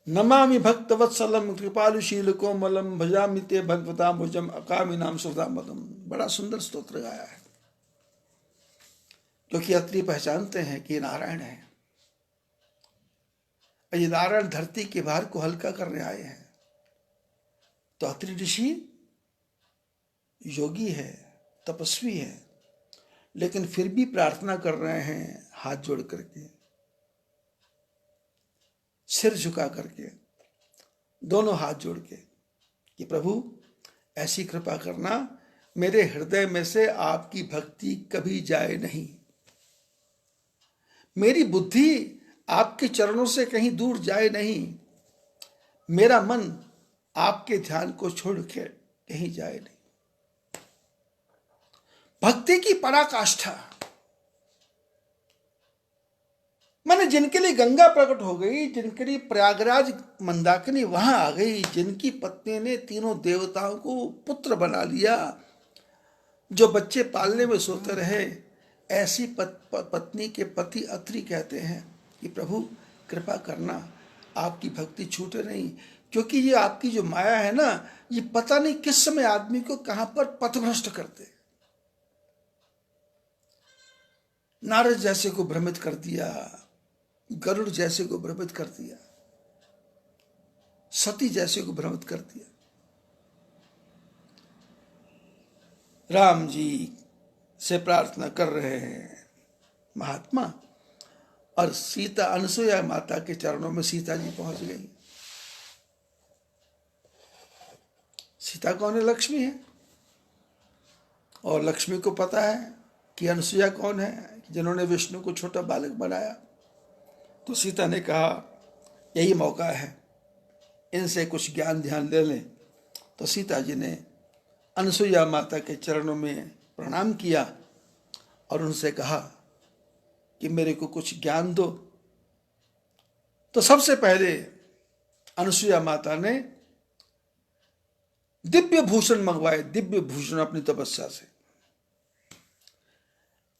नमामि भक्तवत्सलम कृपालुशील कोमलम, भजामि ते भगवताम्बुजम अकामि नाम सुधामदम। बड़ा सुंदर स्तोत्र गाया है, क्योंकि अत्रि पहचानते हैं कि ये नारायण है। ये नारायण धरती के भार को हल्का करने आए हैं। तो अत्रि ऋषि योगी है, तपस्वी है, लेकिन फिर भी प्रार्थना कर रहे हैं हाथ जोड़ करके, सिर झुका करके, दोनों हाथ जोड़ के, कि प्रभु ऐसी कृपा करना मेरे हृदय में से आपकी भक्ति कभी जाए नहीं, मेरी बुद्धि आपके चरणों से कहीं दूर जाए नहीं, मेरा मन आपके ध्यान को छोड़ के कहीं जाए नहीं। भक्ति की पराकाष्ठा, मैंने जिनके लिए गंगा प्रकट हो गई, जिनके लिए प्रयागराज मंदाकिनी वहां आ गई, जिनकी पत्नी ने तीनों देवताओं को पुत्र बना लिया, जो बच्चे पालने में सोते रहे, ऐसी पत्नी के पति अत्रि कहते हैं कि प्रभु कृपा करना आपकी भक्ति छूटे नहीं, क्योंकि ये आपकी जो माया है ना, ये पता नहीं किस समय आदमी को कहां पर पथभ्रष्ट करते। नारद जैसे को भ्रमित कर दिया, गरुड़ जैसे को भ्रमित कर दिया, सती जैसे को भ्रमित कर दिया। राम जी से प्रार्थना कर रहे हैं महात्मा, और सीता अनसुया माता के चरणों में सीता जी पहुंच गई। सीता कौन है? लक्ष्मी है। और लक्ष्मी को पता है कि अनसुया कौन है, जिन्होंने विष्णु को छोटा बालक बनाया। तो सीता ने कहा यही मौका है, इनसे कुछ ज्ञान ध्यान ले लें। तो सीता जी ने अनसुया माता के चरणों में प्रणाम किया और उनसे कहा कि मेरे को कुछ ज्ञान दो। तो सबसे पहले अनसुया माता ने दिव्य भूषण मंगवाए, दिव्य भूषण अपनी तपस्या से,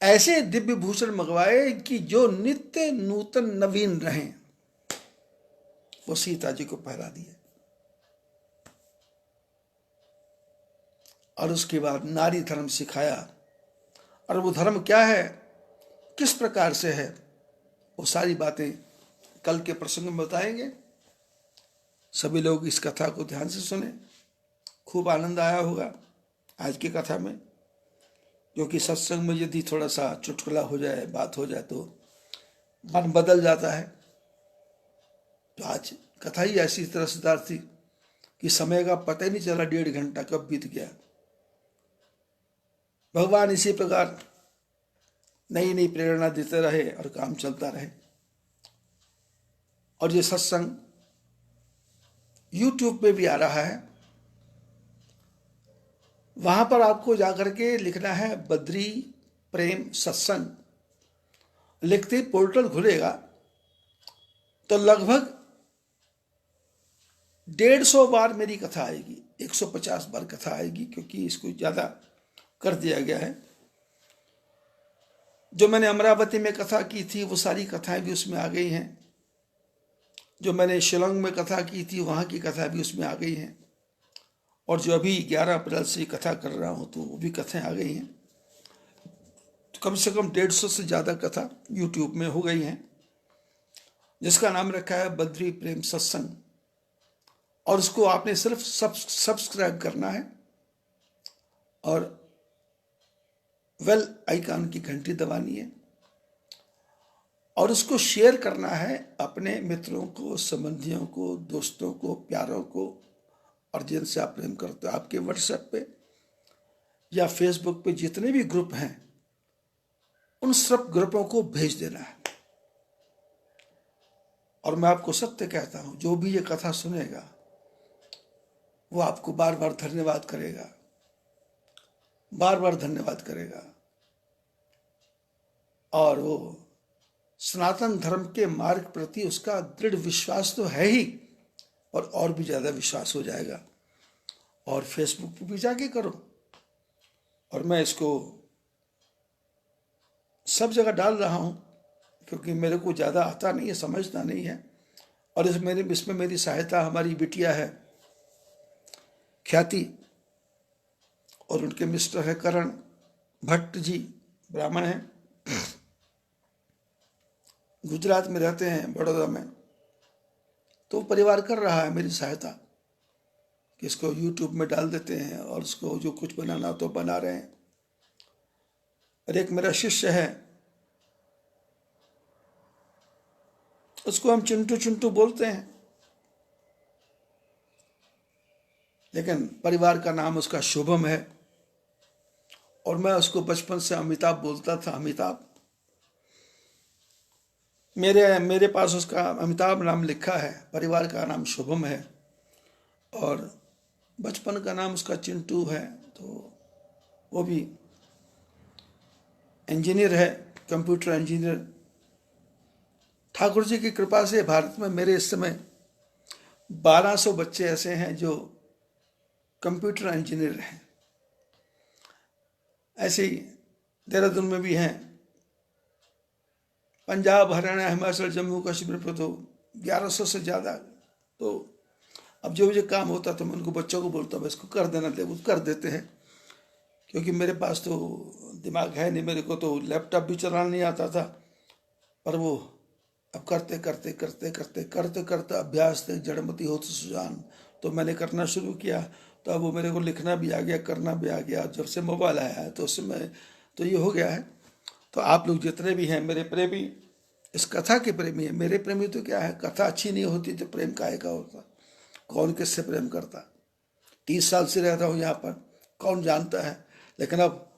ऐसे दिव्य भूषण मंगवाए कि जो नित्य नूतन नवीन रहें, वो सीता जी को पहरा दिए। और उसके बाद नारी धर्म सिखाया। और वो धर्म क्या है, किस प्रकार से है, वो सारी बातें कल के प्रसंग में बताएंगे। सभी लोग इस कथा को ध्यान से सुने, खूब आनंद आया होगा आज की कथा में, क्योंकि सत्संग में यदि थोड़ा सा चुटकुला हो जाए, बात हो जाए, तो मन बदल जाता है। तो आज कथा ही ऐसी तरसदार थी कि समय का पता ही नहीं चला, 1.5 घंटा कब बीत गया। भगवान इसी प्रकार नई नई प्रेरणा देते रहे और काम चलता रहे। और ये सत्संग YouTube पे भी आ रहा है, वहां पर आपको जाकर के लिखना है बद्री प्रेम सत्संग। लिखते ही पोर्टल खुलेगा तो लगभग 150 बार मेरी कथा आएगी, 150 बार कथा आएगी, क्योंकि इसको ज्यादा कर दिया गया है। जो मैंने अमरावती में कथा की थी वो सारी कथाएं भी उसमें आ गई हैं। जो मैंने शिलोंग में कथा की थी वहां की कथा भी उसमें आ गई हैं। और जो अभी 11 अप्रैल से कथा कर रहा हूं तो वो भी कथाएं आ गई हैं। तो कम से कम 150 से ज्यादा कथा YouTube में हो गई हैं, जिसका नाम रखा है बद्री प्रेम सत्संग। और उसको आपने सिर्फ सब्सक्राइब करना है और वेल आइकन की घंटी दबानी है और उसको शेयर करना है अपने मित्रों को, संबंधियों को, दोस्तों को, प्यारों को, और जिनसे आप प्रेम करते हो। आपके व्हाट्सएप पे या फेसबुक पे जितने भी ग्रुप हैं उन सब ग्रुपों को भेज देना है। और मैं आपको सत्य कहता हूं, जो भी ये कथा सुनेगा वो आपको बार बार धन्यवाद करेगा, बार बार धन्यवाद करेगा। और वो सनातन धर्म के मार्ग प्रति उसका दृढ़ विश्वास तो है ही, और भी ज्यादा विश्वास हो जाएगा। और फेसबुक पर भी जाके करो। और मैं इसको सब जगह डाल रहा हूं क्योंकि मेरे को ज्यादा आता नहीं है, समझना नहीं है। और इसमें मेरी सहायता हमारी बिटिया है ख्याति, और उनके मिस्टर है करण भट्ट जी, ब्राह्मण हैं, गुजरात में रहते हैं, बड़ौदा में। तो परिवार कर रहा है मेरी सहायता कि इसको यूट्यूब में डाल देते हैं और उसको जो कुछ बनाना तो बना रहे हैं। और एक मेरा शिष्य है, उसको हम चिंटू चिंटू बोलते हैं, लेकिन परिवार का नाम उसका शुभम है। और मैं उसको बचपन से अमिताभ बोलता था, अमिताभ। मेरे पास उसका अमिताभ नाम लिखा है, परिवार का नाम शुभम है, और बचपन का नाम उसका चिंटू है। तो वो भी इंजीनियर है, कंप्यूटर इंजीनियर। ठाकुर जी की कृपा से भारत में मेरे इस समय 1200 बच्चे ऐसे हैं जो कंप्यूटर इंजीनियर हैं। ऐसे ही देहरादून में भी हैं, पंजाब, हरियाणा, हिमाचल, जम्मू कश्मीर पर तो 1100 से ज़्यादा। तो अब जो मुझे काम होता तो मैं उनको बच्चों को बोलता हूँ इसको कर देना, दे वो कर देते हैं। क्योंकि मेरे पास तो दिमाग है नहीं, मेरे को तो लैपटॉप भी चलाना नहीं आता था। पर वो अब करते करते करते करते करते करते अभ्यास से जड़मती होती सुजान, तो मैंने करना शुरू किया। तो अब वो मेरे को लिखना भी आ गया, करना भी आ गया। जब से मोबाइल आया है तो उसमें तो ये हो गया है। तो आप लोग जितने भी हैं मेरे प्रेमी, इस कथा के प्रेमी है। मेरे प्रेमी तो क्या है, कथा अच्छी नहीं होती तो प्रेम काहे का होता, कौन किससे प्रेम करता। 30 साल से रहता हूँ यहाँ पर, कौन जानता है। लेकिन अब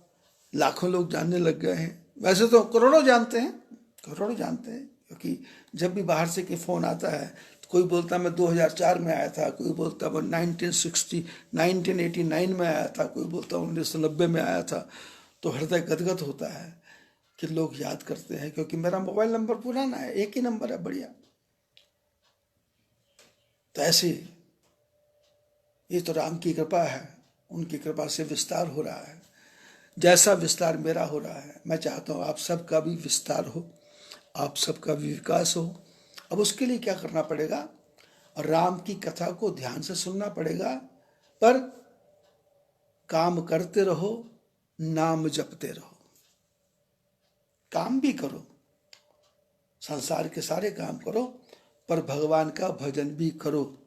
लाखों लोग जानने लग गए हैं। वैसे तो करोड़ों जानते हैं, करोड़ों जानते हैं। क्योंकि जब भी बाहर से के फ़ोन आता है तो कोई बोलता मैं 2004 में आया था, कोई बोलता मैं 1989 में आया था, कोई बोलता 1990 में आया था। तो हृदय गदगद होता है कि लोग याद करते हैं, क्योंकि मेरा मोबाइल नंबर पुराना है, एक ही नंबर है, बढ़िया। तो ऐसे ये तो राम की कृपा है, उनकी कृपा से विस्तार हो रहा है। जैसा विस्तार मेरा हो रहा है, मैं चाहता हूँ आप सबका भी विस्तार हो, आप सबका भी विकास हो। अब उसके लिए क्या करना पड़ेगा, राम की कथा को ध्यान से सुनना पड़ेगा, पर काम करते रहो, नाम जपते रहो। काम भी करो, संसार के सारे काम करो, पर भगवान का भजन भी करो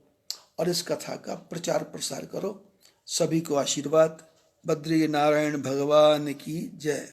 और इस कथा का प्रचार प्रसार करो। सभी को आशीर्वाद। बद्री नारायण भगवान की जय।